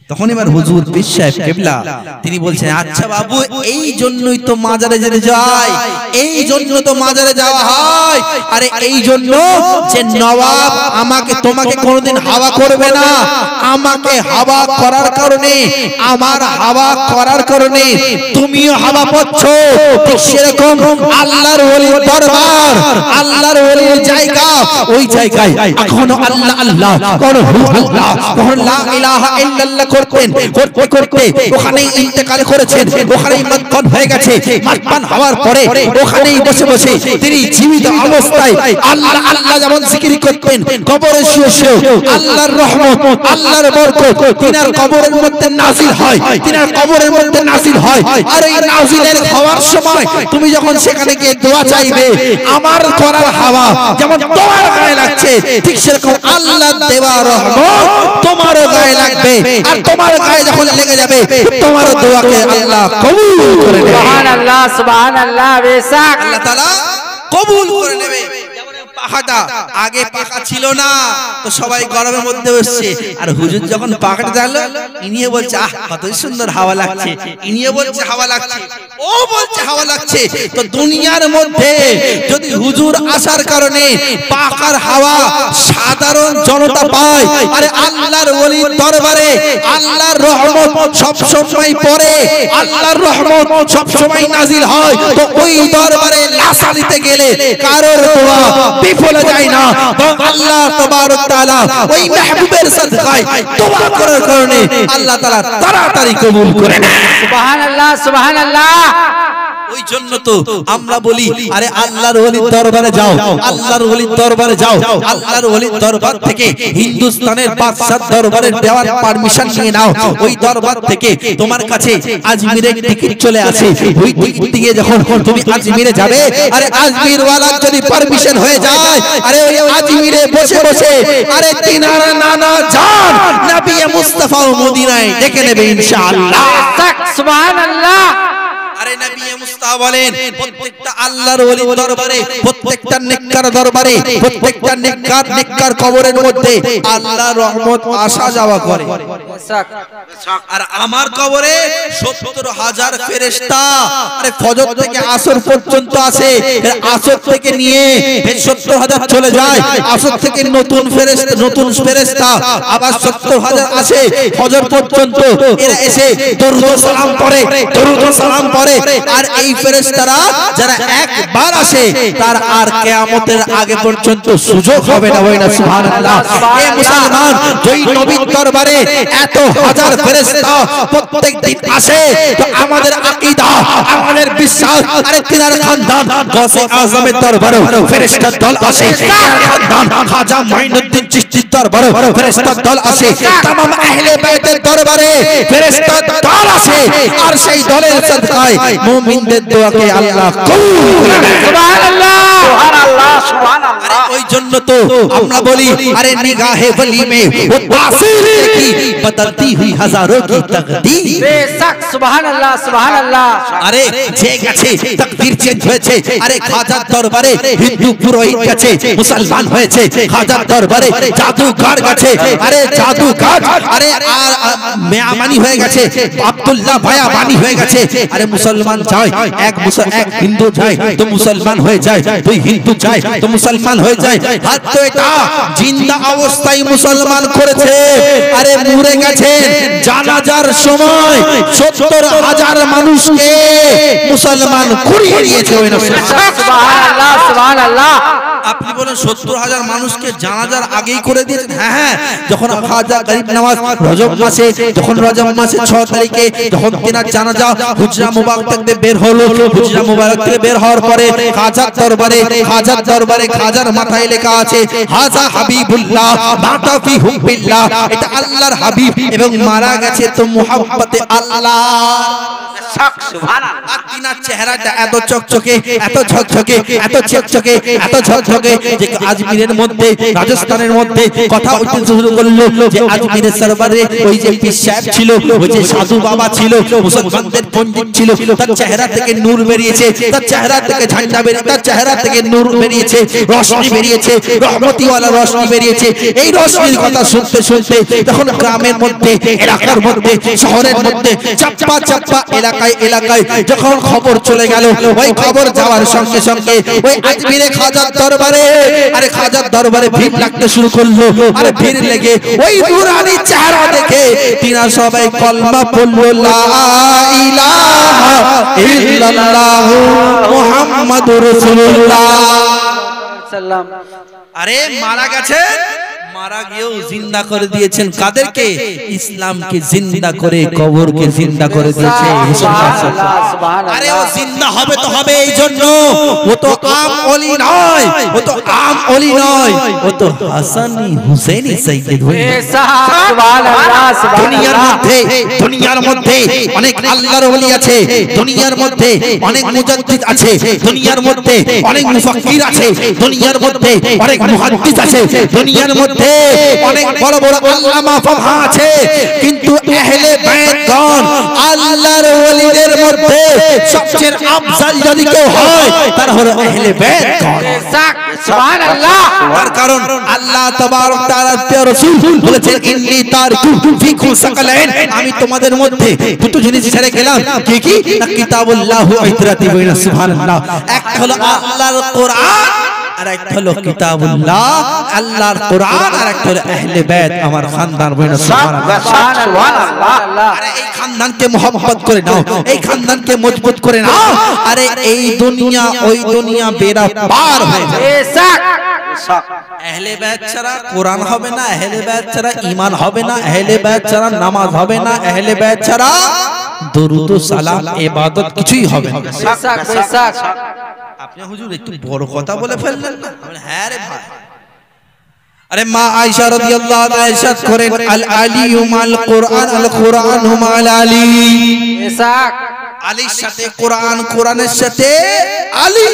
তখন এবার হুজুর পীর সাহেব কেবলা তিনি বলছেন, আচ্ছা বাবু এই জন্যই তো মাজারে যেতে যায়, এই জন্য তো মাজারে যাওয়া হয়। আরে এই জন্য যে নবাব আমাকে তোমাকে কোনোদিন হাওয়া করবে না, আমাকে হাওয়া করার কারণে, আমার হাওয়া করার কারণে তুমিও হাওয়া পাচ্ছ। ঠিক সেরকম আল্লাহর ওলির দরবার, আল্লাহর ওলির জায়গা, ওই জায়গায় এখনো আল্লাহ আল্লাহ করো, আল্লাহ কখন লা ইলাহা ইল্লাল্লাহ করতেন, করতে করতে ওখানেই ইন্তেকাল করেছেন, ওখানেই মদফন হয়ে গেছে। মদফন হওয়ার পরে ওখানেই বসে বসে তিনি জীবিত অবস্থায় আল্লাহ আল্লাহ যেমন জিকির করতেন, কবরে শুয়ে শুয়ে আল্লাহর রহমত, আল্লাহর বরকত তিনার কবরের মধ্যে নাজিল হয়, তিনার কবরের মধ্যে নাজিল হয়। আর এই নাজিলের হওয়ার সময় তুমি যখন সেখানে গিয়ে দোয়া চাইবে, আমার করার হাওয়া যেমন তোমার গায়ে লাগছে, ঠিক সেরকম আল্লাহর দেওয়া রহমত তোমারও গায়ে লাগবে। আর তোমার গায়ে যখন লেগে যাবে, তোমার দোয়াকে আল্লাহ কবুল করে নেবে। সুবহানাল্লাহ সুবহানাল্লাহ, বেশক আল্লাহ তাআলা কবুল করে নেবে। পাখাটা আগে পাখা ছিল না, তো সবাই গরমের মধ্যে বসছে, আর হুজুর যখন পাখাটা জানলো, ইনিয়ে বলছে আহ কত সুন্দর হাওয়া লাগছে, ইনিয়ে বলছে হাওয়া লাগছে, ও বলছে হাওয়া লাগছে। তো দুনিয়ার মধ্যে যদি হুজুর আসার কারণে পাখার হাওয়া সাধারণ জনতা পায়, আরে আল্লাহর ওলির দরবারে আল্লাহর রহমত সব সময় পড়ে, আল্লাহর রহমত সব সময় নাজিল হয়। তো ওই দরবারে লাসা দিতে গেলে কারোর দোয়া বিফলে যায় না, আল্লাহ তাবারক তাআলা ওই মাহবুবের সাদকায় দোয়া করার কারণে আল্লাহ তাআলা তাড়াতাড়ি কবুল করে নেন। সুবহানাল্লাহ সুবহানাল্লাহ। জন্য তো আমরা বলি আরে আল্লাহর ওলির দরবারে যাও, আল্লাহর ওলির দরবারে যাও, আল্লাহর ওলির দরবার থেকে হিন্দুস্তানের বাদশার দরবারে দেওয়ার পারমিশন নিয়ে নাও। ওই দরবার থেকে তোমার কাছে আজমিরের টিকিট চলে আসে, ওই টিকিট দিয়ে যখন তুমি আজমিরে যাবে, আরে আজমির ওয়ালার যদি পারমিশন হয়ে যায়, আরে ওই আজমিরে বসে বসে আরে তিনারা নানা জান নবী মুস্তাফা মদিনায় ডেকে নেবে ইনশাআল্লাহ। সুবহানাল্লাহ। আরে নবী মুস্তাফা বলেন প্রত্যেকটা আল্লাহর ওলির দরবারে, প্রত্যেকটা নেককার দরবারে, প্রত্যেকটা নেককার কবরের মধ্যে আল্লাহর রহমত আসা যাওয়া করে। আর আমার কবরে ৭০,০০০ ফেরেশতা আরে ফজর থেকে আসর পর্যন্ত আসে, আসর থেকে নিয়ে ৭০,০০০ চলে যায়, আসর থেকে নতুন ফেরেশতা আবার ৭০,০০০ আসে ফজর পর্যন্ত। এরা এসে দরুদ ও সালাম পড়ে, দরুদ ও সালাম পড়ে। আর এই ফেরেশতারা যারা একবার আসে তার আর কিয়ামতের আগে পর্যন্ত সুযোগ হবে না। হয় না সুবহানাল্লাহ। এই মুসলমান যেই নবীর দরবারে এত হাজার ফেরেশতা প্রত্যেকদিন আসে, তো আমাদের আকীদা, আমাদের বিশ্বাস আরে তিনার খানদান গৌসে আযমের দরবারে ফেরেশতার দল আসে, খানদান খাজা মাইনুদ্দিন চিশতির দরবারে ফেরেশতার দল আসে, तमाम আহলে বাইতের দরবারে ফেরেশতার দল আসে। আর সেই দলের সাদকায় মুমিনদের দোয়াকে আল্লাহ কবুল করে নেন। সুবহানাল্লাহ সুবহানাল্লাহ সুবহানাল্লাহ। ওই জন্য তো আমরা বলি আরে নিগাহে ওলি মে वो तासीर की बदलती हुई हजारों की तकदीर। বেশক সুবহানাল্লাহ সুবহানাল্লাহ। আরে যে গেছে তাকদীর চেঞ্জ হয়েছে। আরে খাজার দরবারে হিন্দু পুরোহিত গেছে মুসলমান হয়েছে, খাজার দরবারে জাদুঘর গেছে, আরে জাদুঘর আরে মেয়ামানি হয়ে গেছে, আব্দুল্লাহ ভায়াবানি হয়ে গেছে। আরে মুসলমান যায়, এক হিন্দু যায় তো মুসলমান হয়ে যায়, দুই হিন্দু যায় তো মুসলমান হয়ে যায়। হাত তো এটা জিন্দা অবস্থায় মুসলমান করেছে। আরে মরে গেছে জানাজার সময় ৭০,০০০ মানুষকে মুসলমান করিয়ে দিয়েছে। সুবহানাল্লাহ সুবহানাল্লাহ। আপনি বলেন ৭০,০০০ মানুষকে জানাজার আগেই করে দিয়েছেন? হ্যাঁ হ্যাঁ, যখন খাজা গরিব নওয়াজ রজব মাসে, যখন রজব মাসে ৬ তারিখে যখন তিনার জানাজা হুজরা মুবারক থেকে বের হলো, হুজরা মুবারক থেকে বের হওয়ার পরে খাজার দরবারে খাজার মাথায় লেখা আছে হাজা হাবিবুল্লাহ মাতা ফি হুবিল্লাহ, এটা আল্লাহর হাবিব এবং মারা গেছে তো মুহাব্বতে আল্লাহ। সুবহানাল্লাহ। আর তিনার চেহারাটা এত চকচকে, এত ঝকঝকে, এত চকচকে, এত ঝকঝকে যে আজমিরের মধ্যে, রাজস্থানের মধ্যে কথা উঠতে শুরু করলো যে আজমিরের দরবারে ওই যে পীর সাহেব ছিল, ওই যে সাধু বাবা ছিল, মুসলমানদের পণ্ডিত ছিল, তার চেহারা থেকে নূর বেরিয়েছে, তার চেহারা থেকে ঝান্ডা বেরিয়েছে, তার চেহারা থেকে নূর বেরিয়েছে, রশনি বেরিয়েছে, রহমতিওয়ালা রশনি বেরিয়েছে। এই রশনির কথা শুনতে শুনতে তখন গ্রামের মধ্যে, এলাকার মধ্যে, শহরের মধ্যে চাপ্পা চাপ্পা এলাকায় যখন খবর চলে গেল, ওই খবর যাওয়ার সঙ্গে সঙ্গে ওই আজমিরে খাজার দরবারে, আরে খাজার দরবারে ভিড় লাগতে শুরু করলো। আরে ভিড় লেগে ওই নুরানি চেহারা দেখে তিনা সবাই কলমা পড়লো লা ইলাহা ইল্লাল্লাহ মুহাম্মাদুর রাসূলুল্লাহ। আরে মারা গেছে, মারা গিয়েও জিন্দা করে দিয়েছেন কাদেরকে? ইসলামকে জিন্দা করে কবরকে জিন্দা করে দিয়েছে। আরে ও জিন্দা হবে তো হবে এই জন্য, ও তো আম ওলি নয়, ও তো আম ওলি নয়, ও তো হাসানি হুসেনি সাইয়্যিদ হয়ে। দুনিয়ার মধ্যে অনেক আল্লাহর ওলি আছে, দুনিয়ার মধ্যে অনেক মুজাদ্দিদ আছে, দুনিয়ার মধ্যে অনেক মুফাক্কির আছে, দুনিয়ার মধ্যে অনেক মুহাদ্দিস আছে, দুনিয়ার মধ্যে অনেক বড় বড় আল্লামা ফাহা আছে, কিন্তু আহলে বাইতগণ আল্লাহর ওলিদের মধ্যে সবচেয়ে আফজল যদি কেউ হয় তারা হলো আহলে বাইতগণ। সুবহানাল্লাহ। তার কারণ আল্লাহ তাবারক তাআলা প্রিয় রাসূল বলেছেন ইন্নী তারিকু ফিকুম সাকালাইন, আমি তোমাদের মধ্যে দুটো জিনিস ছেড়ে গেলাম। কি কি? না কিতাবুল্লাহ ওয়া ইতরাতি বাইনা। সুবহানাল্লাহ। একটা হলো আল্লাহর কোরআন, আর একটা হলো কিতাবুল্লাহ, আল্লাহর কোরআন, আর একটা হলো আহলে বাইত আমার খানদান বাইনা। সুবহানাল্লাহ। আরে এই খানদানকে mohabbat করে নাও, এই খানদানকে মজবুত করে নাও। আরে এই দুনিয়া ওই দুনিয়া বেড়া পার হয়ে যাবে। আহলে বাইত ছাড়া কোরআন হবে না, আহলে বাইত ছাড়া ঈমান হবে না, আহলে বাইত ছাড়া নামাজ হবে না, আহলে বাইত ছাড়া দরুদ ও সালাম ইবাদত কিছুই হবে না। बेशक बेशक আপনি হুজুর একটু বড় কথা বলে ফেললেন না। হ্যাঁ রে ভাই। আরে মা আয়েশা রাদিয়াল্লাহু তাআলা ইরশাদ করেন আল আলিয়ু মাল কুরআন আল কুরআনু মাল আলী। बेशक আলীর সাথে কোরআন, কোরআনের সাথে আলী।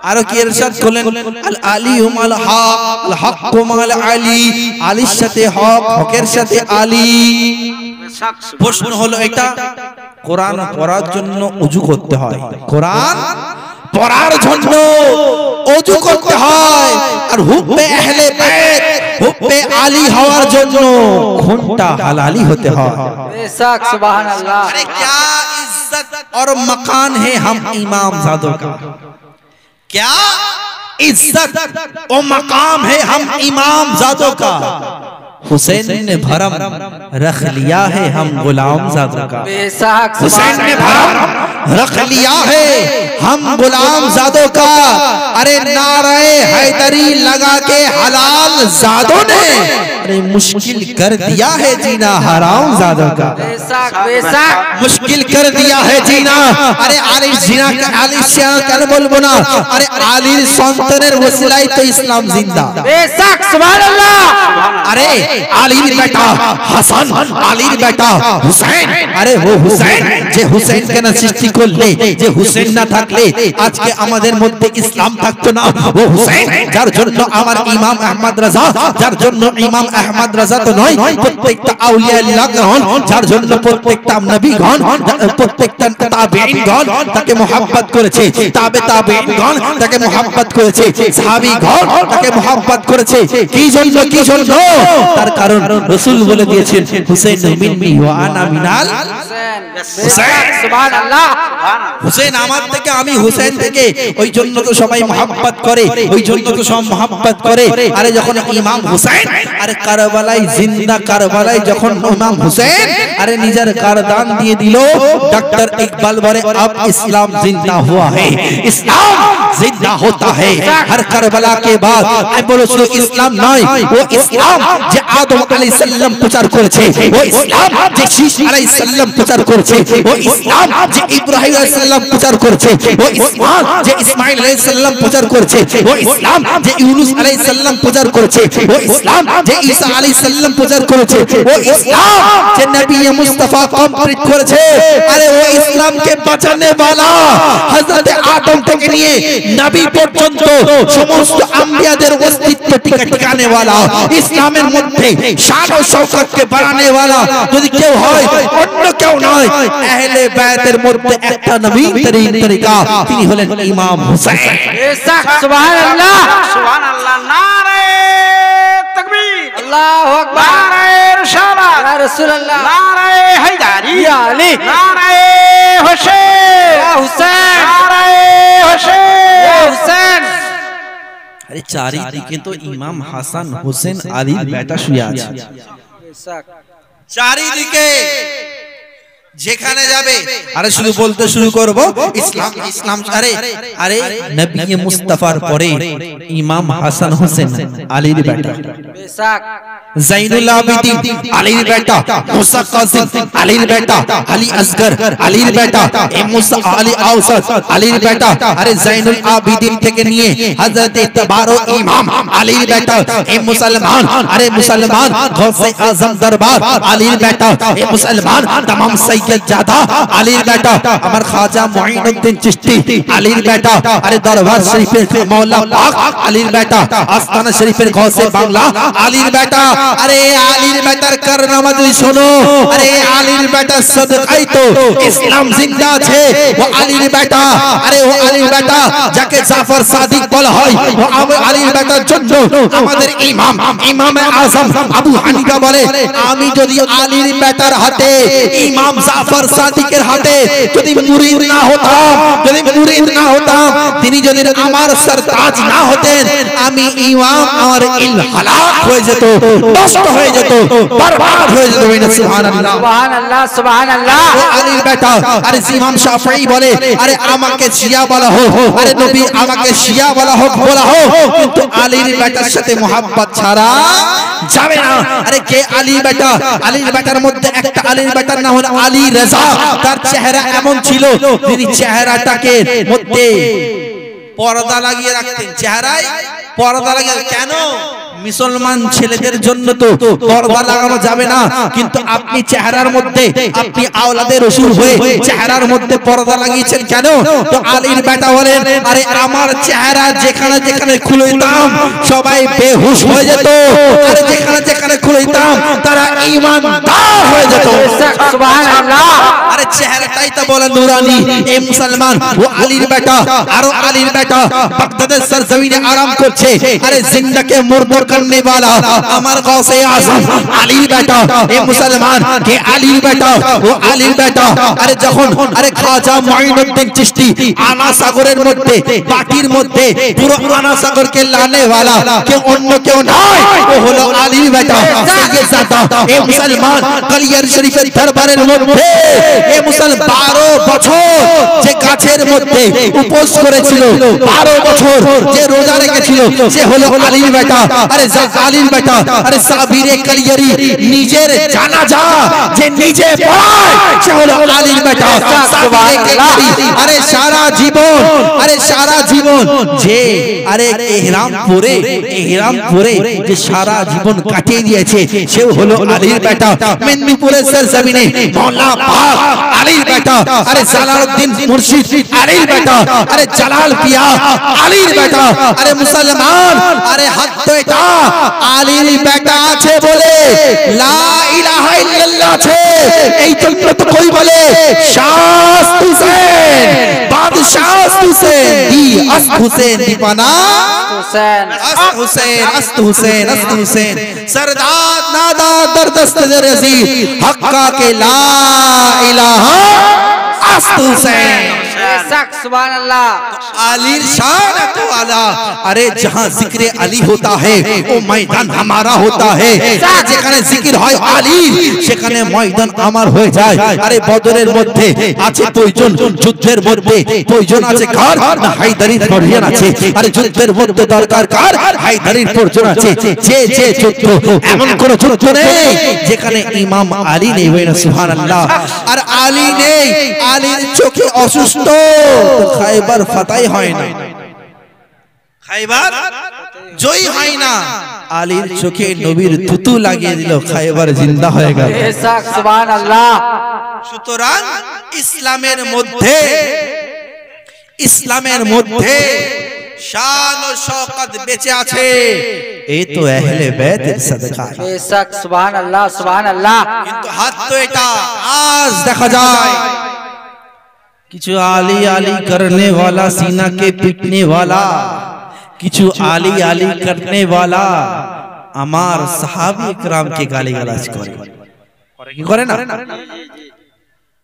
আর কি ইরশাদ করলেন আল আলিয়ু মাল হক আল হক মাল আলী। আলীর সাথে হক, হকের সাথে আলী। প্রশ্ন হলো এটা, কোরআন পড়ার জন্য ওযু করতে হয়, কোরআন পড়ার জন্য ওযু করতে হয়, আর হুব্বে আহলে বাইত, হুব্বে আলী হওয়ার জন্য খুনটা হালালি হতে হয়। बेशक सुभान अल्लाह अरे क्या इज्जत और मकान है हम इमाम ज़ादों का, क्या इज्जत और मकाम है हम इमाम ज़ादों का। हुसैन ने भरम रख लिया है हम गुलाम ज़ादों का। बेशक हुसैन सुभान ने अल्लाह भरम रख लिया है हम गुलाम ज़ादों का। अरे नारे हैदरी लगा के हलाल ज़ादों ने अरे मुश्किल कर दिया है जीना हराम ज़ादों का। बेशक बेशक मुश्किल कर दिया है जीना। अरे आलिर जीना आलिर शाह কেন বলবো না, আরে আলীর সন্তানের ওসিলায় তো ইসলাম জিন্দা। बेशक सुभान अल्लाह अरे আলীর বেটা হাসান, আলীর বেটা হুসেন, আরে ও হুসেন যে হুসেন কেন সৃষ্টি করলে, যে হুসেন না থাকলে আজকে আমাদের মধ্যে ইসলাম থাকতো না। ও হুসেন যার জন্য আমার ইমাম আহমদ রাজা, যার জন্য ইমাম আহমদ রাজা তো নয়, প্রত্যেকটা আউলিয়া আল্লাহ গণ, যার জন্য প্রত্যেকটা নবী গণ, প্রত্যেকটা তাবেঈন গণ তাকে মোহাব্বত করেছে, তাবেঈন গণ তাকে মোহাব্বত করেছে, সাহাবী গণ তাকে মোহাব্বত করেছে। কি জন্য? কি জন্য? তার কারণ রাসূল বলে দিয়েছেন হুসেন মিন্নি ওয়া আনা মিনাল बेशक सुभान अल्लाह হুসেন আমার থেকে, আমি হুসেন থেকে। ওই জন্য তো সবাই মোহাব্বত করে, ওই জন্য তো সব মোহাব্বত করে। আরে যখন ইমাম হুসেন আরে কারবালায় জিন্দা, কারবালায় যখন ইমাম হুসেন আরে নিজের কারদান দিয়ে দিল, डॉक्टर इकबाल बोले अब इस्लाम जिंदा हुआ है, इस्लाम जिंदा होता है हर करबला के बाद। আমি বলো শুধু ইসলাম নয়, ও ইসলাম যে আদম আলাইহিস সালাম প্রচার করেছে, ও ইসলাম যে শীশ আলাইহিস সালাম প্রচার করেছে, ও ইসলাম যে ইব্রাহিম আলাইহিস সালাম প্রচার করেছে, ও ইসলাম যে ইসমাঈল আলাইহিস সালাম প্রচার করেছে, ও ইসলাম যে ইউনুস আলাইহিস সালাম প্রচার করেছে, ও ইসলাম যে ঈসা আলাইহিস সালাম প্রচার করেছে, ও ইসলাম যে নবী মুস্তাফা কমপ্লিট করেছে। আরে ও ইসলামকে বাঁচানে वाला হযরত আদম থেকে নিয়ে নবী পর্যন্ত সমস্ত আম্বিয়াদের অস্তিত্ব টিকানে वाला, ইসলামের মধ্যে শান ও শওকতকে বাড়ানে वाला যদি কেউ হয়, অন্য কেউ নয়, আহলে বায়তের মধ্যে একটা নবী তরিকা, তিনি হলেন ইমাম হুসাইন। बेशक सुभान अल्लाह सुभान अल्लाह नारे तकबीर अल्लाह अकबर नारे रिसालत या रसूल अल्लाह नारे हैदरी या अली नारे हुसैन या हुसैन नारे हुसैन या हुसैन আরে চারিদিকে তো ইমাম হাসান হোসেন আলীর বেটা শুয়ে আছে, बेशक চারিদিকে যেখানে যাবে আরে শুধু বলতে শুরু করব ইসলাম ইসলাম। আরে আরে নবী মুস্তাফার পরে ইমাম হাসান হোসেন আলীর বেটা, बेशक জাইনুল আবিদিন আলীর বেটা, মুসা কাসিম আলীর বেটা, আলী আসগর আলীর বেটা, মুসা আলী আওসাত আলীর বেটা। আরে জাইনুল আবিদিন থেকে নিয়ে হযরত তবারো ইমাম আলীর বেটা, এ মুসলমান, আরে মুসলমান গৌসে আজম দরবার আলীর বেটা, এ মুসলমান तमाम सैयद जादा আলীর বেটা, আমার খাজা মুঈনুদ্দিন চিশতি আলীর বেটা, আরে দরবার শরীফের মওলা পাক আলীর বেটা, আস্তানা শরীফের গৌসে বাংলা আলীর বেটা। আরে আলীর বেটার কারনামা যদি শোনো, আরে আলীর বেটার সদকায় তো ইসলাম জিন্দা আছে। ও আলীর বেটা, আরে ও আলীর বেটা যাকে জাফর সাদিক বলা হয়, ও আলীর বেটার জন্য আমাদের ইমাম ইমামে আযম আবু হানিফা বলে, আমি যদি আলীর বেটার হাতে ইমাম জাফর সাদিকের হাতে যদি মুরিদ না হতাম, যদি মুরিদ না হতাম, তিনি যদি আমার সরতাজ না হতেন, আমি ইমাম আমার ইল হালাক হয়ে যেত, নষ্ট হয়ে যেত, বরবাদ হয়ে যেত। সুবহানাল্লাহ सुभान अल्लाह सुभान अल्लाह ও আলীর বেটা। আরে ইমাম শাফিঈ বলে, আরে আমাকে শিয়া বলা হোক, আরে নবী আমাকে শিয়া বলা হোক, বলা হোক, কিন্তু আলীর বেটার সাথে মোহাব্বত ছাড়া যাবে না। আরে কে আলী বেটা? আলীর বেটার মধ্যে একটা আলীর বেটার নাম হলো আলী রাজা। তার চেহারা এমন ছিল, তিনি চেহারাটাকে মধ্যে পর্দা লাগিয়ে রাখতেন, চেহারায় পর্দা লাগিয়ে। কেন? মুসলমান ছেলেদের জন্য তো পর্দা লাগানো যাবে না, কিন্তু আপনি চেহারার মধ্যে, আপনি আওলাদে রাসূল হয়ে চেহারার মধ্যে পর্দা লাগিয়েছেন কেন? তো আলীর বেটা বলেন, আরে আমার চেহারা যেখানে যেখানে খুলে দিতাম সবাই বেহুশ হয়ে যেত, আর যেখানে যেখানে খুলে দিতাম তারা ঈমানদার হয়ে যেত। সুবহানাল্লাহ। আরে চেহারাটাই তো বলে নুরানি। এই মুসলমান ও আলীর বেটা, আরো আলীর বেটা বাগদাদের সরজমিনে আরাম করছে। আরে জিন্দাকে মুর্দা करने वाला अमर गौसे आजम আলীর বেটা। এ মুসলমান কে আলীর বেটা? ও আলীর বেটা। আরে যখন আরে খাজা মুঈনুদ্দিন চিশতি আনা সাগরের মধ্যে, বাটির মধ্যে পুরো আনা সাগরকে লানে वाला কে অন্য কেউ নয়, ও হলো আলীর বেটা সৈয়দজাদা। এ মুসলমান কালিয়ার শরীফের দরবারের মধ্যে এ মুসলমান 12 বছর যে গাছের মধ্যে উপোস করেছিল, 12 বছর যে রোজা রেখেছিল, সে হলো আলীর বেটা। আরে আলীর বেটা, আরে সাবিরে কালিয়ারি নিজের জানাজা যে নিজে পড়ায়, সে হলো আলীর বেটা সাবিরে কালিয়ারি। আরে সারা জীবন, আরে সারা জীবন যে আরে ইহরাম পরে যে সারা জীবন কাটিয়ে দিয়েছে, সেও হলো আলীর বেটা। মেদিনীপুরের সরজমিনে মওলানা পাক আলীর বেটা। আরে জালালউদ্দিন মুর্শিদ আলীর বেটা। আরে জালাল পিয়া আলীর বেটা। আরে মুসলমান, আরে হাত তো এটা আলীর বেটা আছে বলে লা ইলাহা ইল্লাল্লাহ আছে, এই জন্য তো কই বলে শাস্ত হুসেন, বাদশাহ হুসেন দি আস্ত হুসেন দীপানা हुसैन अस्त हुसैन, अस्त हुसैन, अस्त हुसैन सरदार नादा दरदस्त रजी हक्का के ला इलाहा अस्त हुसैन। बेशक सुभानअल्लाह। आलीर शान तो आला। अरे जहाँ जिक्र अली होता है वो मैदान हमारा होता है। যেখানে জিকির হয় আলী, সেখানে ময়দান আমার হয়ে যায়। আরে বদরের মধ্যে আছে প্রয়োজন, যুদ্ধের মধ্যে প্রয়োজন আছে কার? না হায়দারির প্রয়োজন আছে। আরে যুদ্ধের মধ্যে দরকার কার? হায়দারির প্রয়োজন আছে। যে যে যুদ্ধ, এমন কোন যুদ্ধ নেই যেখানে ইমাম আলী নেই। সুবহানাল্লাহ। আর আলী নেই, আলীর চোখে অসুস্থ, খায়বার ফাতাই হয় না, খায়বার জয় হয় না। আলীর চোখে নবীর থুতু লাগিয়ে দিল, খায়বার জিন্দা হয়ে গেল। बेशक सुभानअल्लाह। সুতরাং ইসলামের মধ্যে শান ও শওকত বেঁচে আছে, এই তো আহলে বাইতের সাদকা। बेशक सुभानअल्लाह सुभानअल्लाह। কিন্তু হাত তো এটা আজ দেখা যায় কিছু আলী আলী करने वाला, सीना के पीटने वाला, কিছু আলী আলী करने वाला আমার সাহাবী ইকরাম কে গালিগালাজ করে। কি করে না?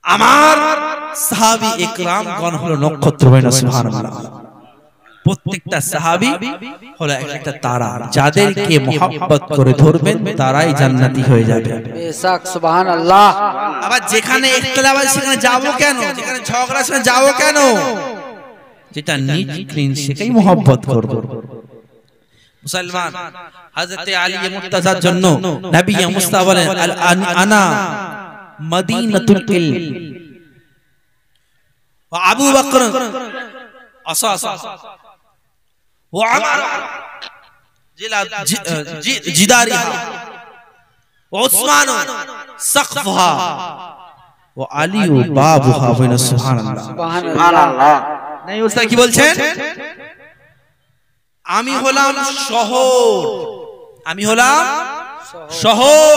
আমার সাহাবী ইকরাম গণ হলো নক্ষত্র। সুবহানাল্লাহ। প্রত্যেকটা সাহাবী হলো একটা তারা, যাদেরকে মোহাব্বত করে ধরবেন তারাই জান্নাতি হয়ে যাবে। बेशक सुभानअल्लाह। আবার যেখানে ইখতিলাফ আছে সেখানে যাবো কেন? যেখানে ঝগড়া আছে যাবো কেন? যেটা নিজ ক্লিন সেটাই মোহাব্বত করব। মুসলমান হযরত আলী মুর্তজার জন্য নবী মুস্তাফা বলেন আনা মদিনাতুল ইলম ওয়া আবু বকর আসাস ওয়া উমর জিলা জিদারিহা ওয়া উসমান সাকফহা ওয়া আলী বাবুহা। সুবহানাল্লাহ सुभानअल्लाह। नहीं उस्ताद কি বলছেন? আমি হলাম শহর, আমি হলাম শহর,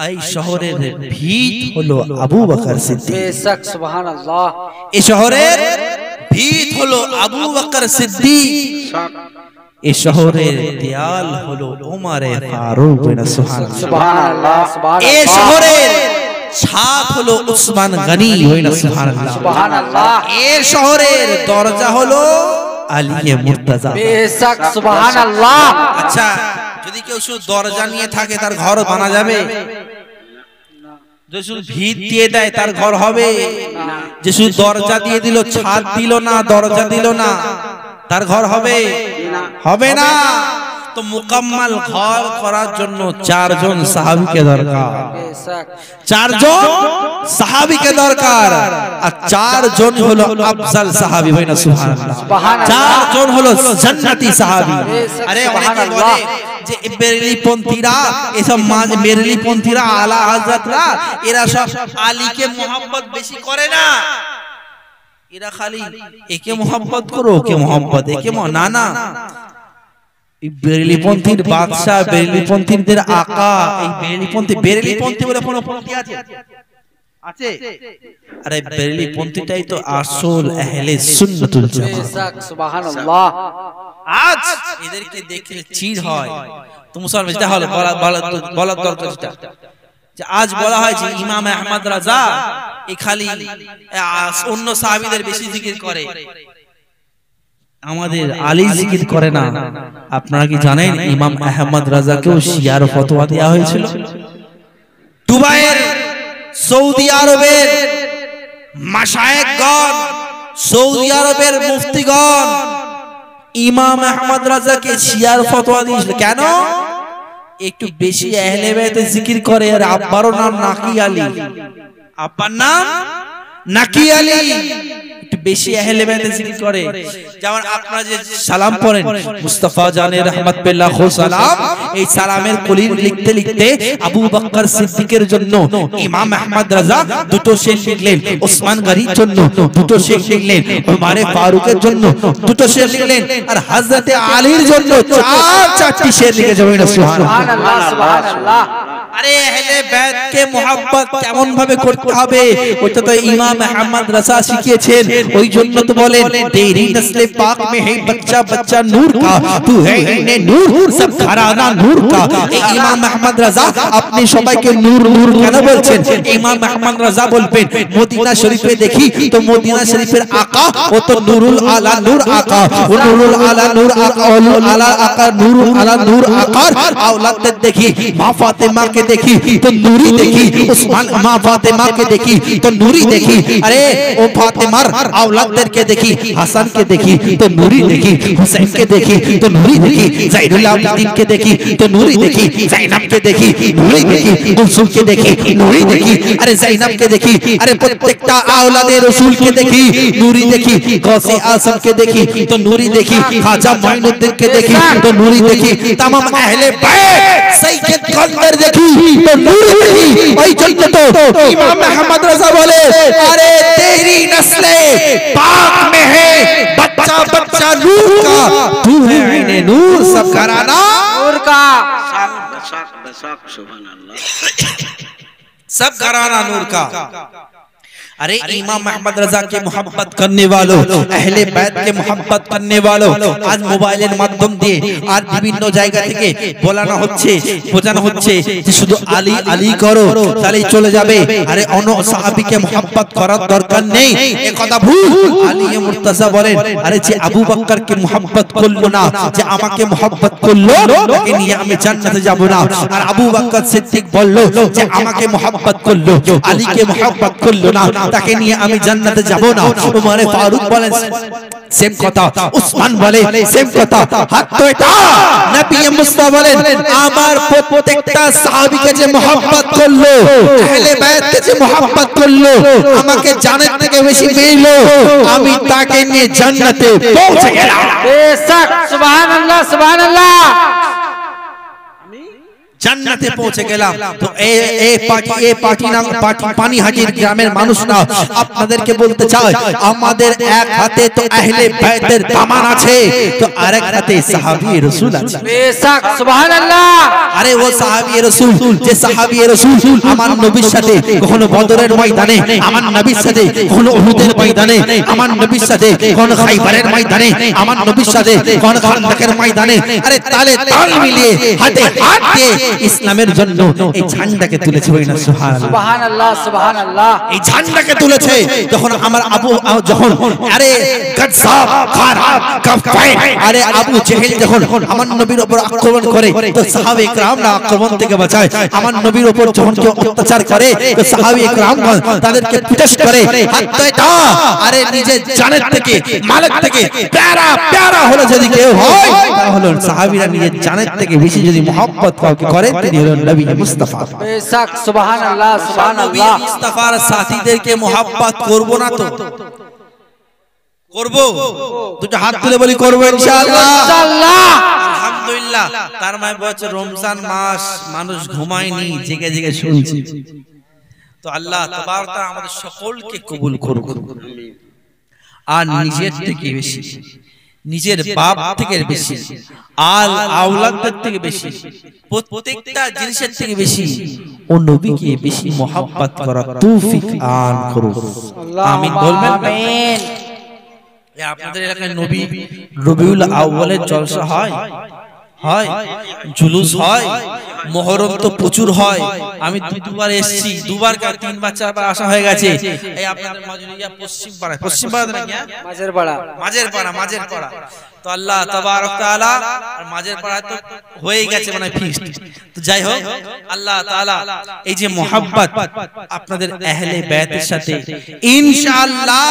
এই শহরের ভিত হলো আবু বকর সিদ্দিক। बेशक सुभानअल्लाह। এই শহরের ভিত হলো আবু বকর সিদ্দিক। এই শহরের দেয়াল হলো ওমর ফারুক। সুবহানাল্লাহ सुभानअल्लाह सुभानअल्लाह। এই শহরের ছাদ হলো উসমান গনি। সুবহানাল্লাহ सुभानअल्लाह। এই শহরের দরজা হলো আলী মুর্তজা। बेशक सुभानअल्लाह। আচ্ছা, যদি কেউ শুধু দরজা নিয়ে থাকে তার ঘর বানা যাবে? যদি শুধু ভিত দিয়ে দেয় তার ঘর হবে? যে শুধু দরজা দিয়ে দিল, ছাদ দিল না, দরজা দিল না, তার ঘর হবে? হবে না। তো মুকাম্মাল ঘর করার জন্য চারজন সাহাবীকে দরকার, बेशक চারজন সাহাবীকে দরকার। আর চারজন হলো আফজাল সাহাবী, হয় না সুবহানাল্লাহ? সুবহানাল্লাহ। চারজন হলো জান্নাতি সাহাবী। বেশক, আরে অনেকে সুবহানাল্লাহ। বলে যে বেরেলি পন্থীরা, এসব বেরেলি পন্থীরা, আলা হযরতরা, এরা সব আলীকে মোহাম্মত বেশি করে না, এরা খালি একে মোহাম্মত করো, ওকে মোহাম্মত, একে না না। বেরেলি পন্থীর বাদশা, বেরেলি পন্থীদের আকা, এই বেরেলি পন্থী বলে কোনো পন্থী আছে? আছে? আরে বেরেলি পন্থীটাই তো আসল আহলে সুন্নাতুল জামাত। बेशक सुभान अल्लाह। আজ এদেরকে দেখলে চিড় হয়, তো মুসলমান যেটা হলো বলা দরকার, যেটা যে আজ বলা হয় যে ইমাম আহমদ রাজা এই খালি অন্য সাহাবীদের বেশি জিকির করে, আমাদের আলী জিকির করে না। আপনারা কি জানেন ইমাম আহমদ রাজাকেও শিয়ার ফতোয়া দেওয়া হয়েছিল? দুবাইয়ের, সৌদি আরবের মাশায়েখগণ, সৌদি আরবের মুফতিগণ ইমাম আহমদ রাজাকে শিয়ার ফতোয়া দিয়েছিল। কেন? একটু বেশি আহলে বাইতে জিকির করে। আর আব্বারও নাম নাকি আলী, আব্বার নাম নাকি আলী, একটু বেশি আহলে বাইতে জিকির করে। যেমন আপনারা যে সালাম পড়েন, মুস্তাফা জানে রহমত বিল্লাহ খো সালাম, এই সালামের কলির লিখতে লিখতে আবু বকর সিদ্দিকের জন্য ইমাম আহমদ রাজা দুটো শের লিখলেন, ওসমান গনির জন্য দুটো শের লিখলেন, উমর ফারুকের জন্য দুটো শের লিখলেন, আর হযরত আলীর জন্য চারটি শের লিখে যাবেন। সুবহানাল্লাহ, सुभान अल्लाह सुभान अल्लाह। আরে আহলে বাইত কে মোহাব্বত কেমন ভাবে করতে হবে ওটা তো ইমাম আহমদ রাজা শিখিয়েছেন। ওই জন্য তো বলেন তেরি নসলে পাক মে হে বাচ্চা বাচ্চা নূর কা, তু হে ইনে নূর সব ঘরানা নূর কা। এই ইমাম আহমদ রাজা আপনি সবাইকে নূর নূর কেন বলছেন? ইমাম আহমদ রাজা বলবেন মদিনা শরীফে দেখি তো মদিনা শরীফের আকা ও তো নূরুল আলা নূর আকা, ও নূরুল আলা নূর আকা, নূরুল আলা আকা, নূরুল আলা নূর আকার আওলাদদের দেখি, মা ফাতেমা কে দেখি তো নূরি দেখি, উসমান মা ফাতেমা কে দেখি তো নূরি দেখি, আরে ও ফাতেমার আওলাদদের কে দেখি, হাসান কে দেখি তো নূরি দেখি, হুসাইন কে দেখি তো নূরি দেখি, জাইনুল আবিদিন কে দেখি তো নূরি দেখি, জাইনাব কে দেখি নূরি দেখি, কুলসুম কে দেখি নূরি দেখি, আরে জাইনাব কে দেখি, আরে প্রত্যেকটা আওলাদে রাসূল কে দেখি নূরি দেখি, গৌসে আজম কে দেখি তো নূরি দেখি, খাজা মাইনুদ্দিন কে দেখি তো নূরি দেখি, तमाम আহলে বাইত সৈয়দ কন্দর দেখি তো নূর দেখি। ওই জন্য তো ইমাম আহমদ রাজা বলে আরে তেরি নসলে পাক মে হে बच्चा बच्चा नूर का, तू है आईने नूर सब घराना नूर का। सब घराना नूर का। अरे इमाम अहमद रजा के मोहब्बत करने वालों, अहले बैत के मोहब्बत करने वालों, आज মোবাইলের মাধ্যম দিয়ে আর বিভিন্ন জায়গা থেকে বলানো হচ্ছে, বোঝানো হচ্ছে যে শুধু আলী আলী করো তাহলেই চলে যাবে। আরে অন্য সাহাবীকে মোহব্বত করার দরকার নেই, এ কথা ভুল। আলী মুর্তজা বলেন আরে যে আবু বকরকে মোহব্বত করলো না, যে আমাকে মোহব্বত করলো, তাকে নিয়ে আমি জান্নাতে যাব না। আর আবু বকর সিদ্দিক বলল যে আমাকে মোহব্বত করলো, আলীকে মোহব্বত করলো না, তাকে নিয়ে আমি জান্নাতে যাব না। উমর ফারুক বলেন সেম কথা, উসমান বলে সেম কথা। হাত তো এটা নবী মুস্তাফা বলেন আমার প্রত্যেকটা সাহাবীকে যে mohabbat করলো, আহলে বাইতকে যে mohabbat করলো, আমাকে জান্নাত থেকে বেশি পেলো, আমি তাকে নিয়ে জান্নাতে পৌঁছে গেলাম। बेशक सुभान अल्लाह सुभान अल्लाह। জান্নাতে পৌঁছে গেলাম। তো এই পার্টি না পানি হাজির গ্রামের মানুষরা আপনাদেরকে বলতে চাই আমাদের এক হাতে তো আহলে বাইতের দামান আছে, তো আরেক হাতে সাহাবী রাসূল আছে। बेशक सुभान अल्लाह। আরে ও সাহাবী রাসূল, যে সাহাবী রাসূল আমার নবীর সাথে কখনো বদরের ময়দানে, আমার নবীর সাথে কখনো উহুদের ময়দানে, আমার নবীর সাথে কখনো খাইবারের ময়দানে, আমার নবীর সাথে কখনো খানদাকের ময়দানে, আরে তালে তাল মিলিয়ে হাতে হাত দিয়ে ইসলামের জন্য এই ঝান্ডাকে তুলেছে বলি না সুবহানাল্লাহ সুবহানাল্লাহ সুবহানাল্লাহ এই ঝান্ডাকে তুলেছে যখন আমার আবু যখন আরে গজ্জাব খারাপ কাফাই আরে আবু জেহেল যখন আমার নবীর উপর আক্রমণ করে তো সাহাবে کرامরা আক্রমণ থেকে বাঁচায় আমার নবীর উপর যখন কেউ অত্যাচার করে তো সাহাবে کرام তাদেরকে পিটাস করে হাত্তা আরে নিজের জানের থেকে মালিক থেকে প্যারা প্যারা হলো যদি কেউ হয় তাহলে সাহাবীরা নিজের জানের থেকে বেশি যদি মহব্বত কাউকে করে তিনি হলেন নবী মুস্তাফা বেশক সুবহানাল্লাহ নবী সুবহানাল্লাহ মুস্তাফার সাথীদেরকে মহব্বত করব না তো করব দুটো হাত তুলে বলি করব ইনশাআল্লাহ ইনশাআল্লাহ আলহামদুলিল্লাহ তার মানে বলছে রমজান মাস মানুষ ঘুমায়নি জেগে জেগে শুনছে তো আল্লাহ তাবারক তাআলা আমাদের সকলকে কবুল করুন আর নিজের থেকে বেশি নিজের বাপ থেকে বেশি আল আওলাদের থেকে বেশি প্রত্যেকটা জিনিসের থেকে বেশি ও নবীকে বেশি মহব্বত করার তৌফিক দান করুন আমিন বলবেন আমিন আপনাদের এলাকায় নবী রবিউল আউয়ালের জলসা হয় হয় জুলুস হয় মুহররম তো প্রচুর হয় আমি দুবার এসেছি দুবার কা তিনবার চারবার আসা হয়ে গেছে এই আপনাদের মাজুরিয়া পশ্চিম পাড়া নাকি মাঝের পাড়া মাঝের পাড়া তো আল্লাহ তাবারক তাআলা আর মাঝের পাড়া তো হয়ে গেছে মানে ফিক্সড তো যাই হোক আল্লাহ তাআলা এই যে মোহাব্বত আপনাদের আহলে বায়তের সাথে ইনশাআল্লাহ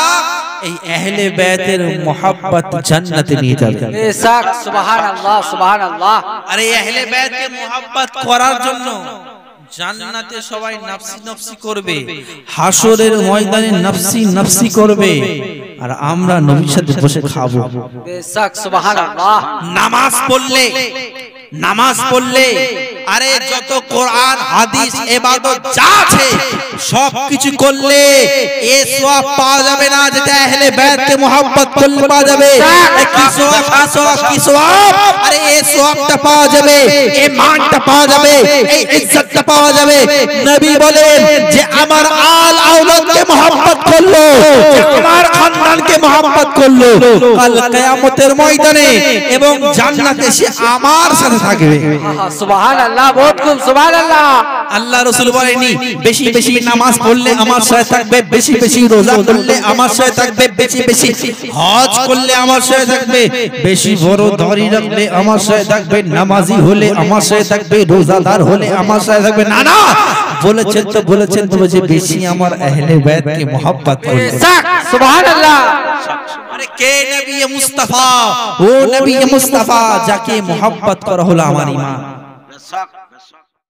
এই আহলে বায়তের মোহাব্বত জান্নাতে নিয়ে যাবে বেশক সুবহানাল্লাহ সুবহানাল্লাহ আর এই আহলে বায়তকে মোহাব্বত করার জন্য জান্নাতে সবাই নফসি নফসি করবে হাসরের ময়দানে নফসি নফসি করবে আর আমরা নবীর সাথে বসে খাবো বেশক সুবহানাল্লাহ নামাজ পড়লে আরে যত কোরআন হাদিস ইবাদত যা আছে সবকিছু করলে এই সওয়াব পাওয়া যাবে না যেটা আহলে বায়তকে মোহাব্বত করলে পাওয়া যাবে কি সওয়াব আরে এই সওয়াবটা পাওয়া যাবে এই মানটা পাওয়া যাবে এই ইজ্জতটা পাওয়া যাবে নবী বলেন যে আমার আল আওলাদকে মোহাব্বত করলো আমার খানদানকে মোহাব্বত করলো কাল কিয়ামতের ময়দানে এবং জান্নাতে সে আমার সাথে থাকবে সুবহানাল্লাহ বহুত খুব সুবহানাল্লাহ আল্লাহ রাসূল বলেননি বেশি বেশি নামাজ পড়লে আমার সাথে থাকবে বেশি বেশি রোজা করলে আমার সাথে থাকবে বেশি বেশি হজ করলে আমার সাথে থাকবে বেশি বড় দাড়ি রাখলে আমার সাথে থাকবে নামাজি হলে আমার সাথে থাকবে রোজাদার হলে আমার সাথে থাকবে না না বলেছেন তো যে বেশি আমার আহলে বায়তকে মোহাব্বত করবে বেশক সুবহানাল্লাহ আরে কে নবী মুস্তাফা ও নবী মুস্তাফা যাকে মোহাব্বত করা হলো আমার ঈমান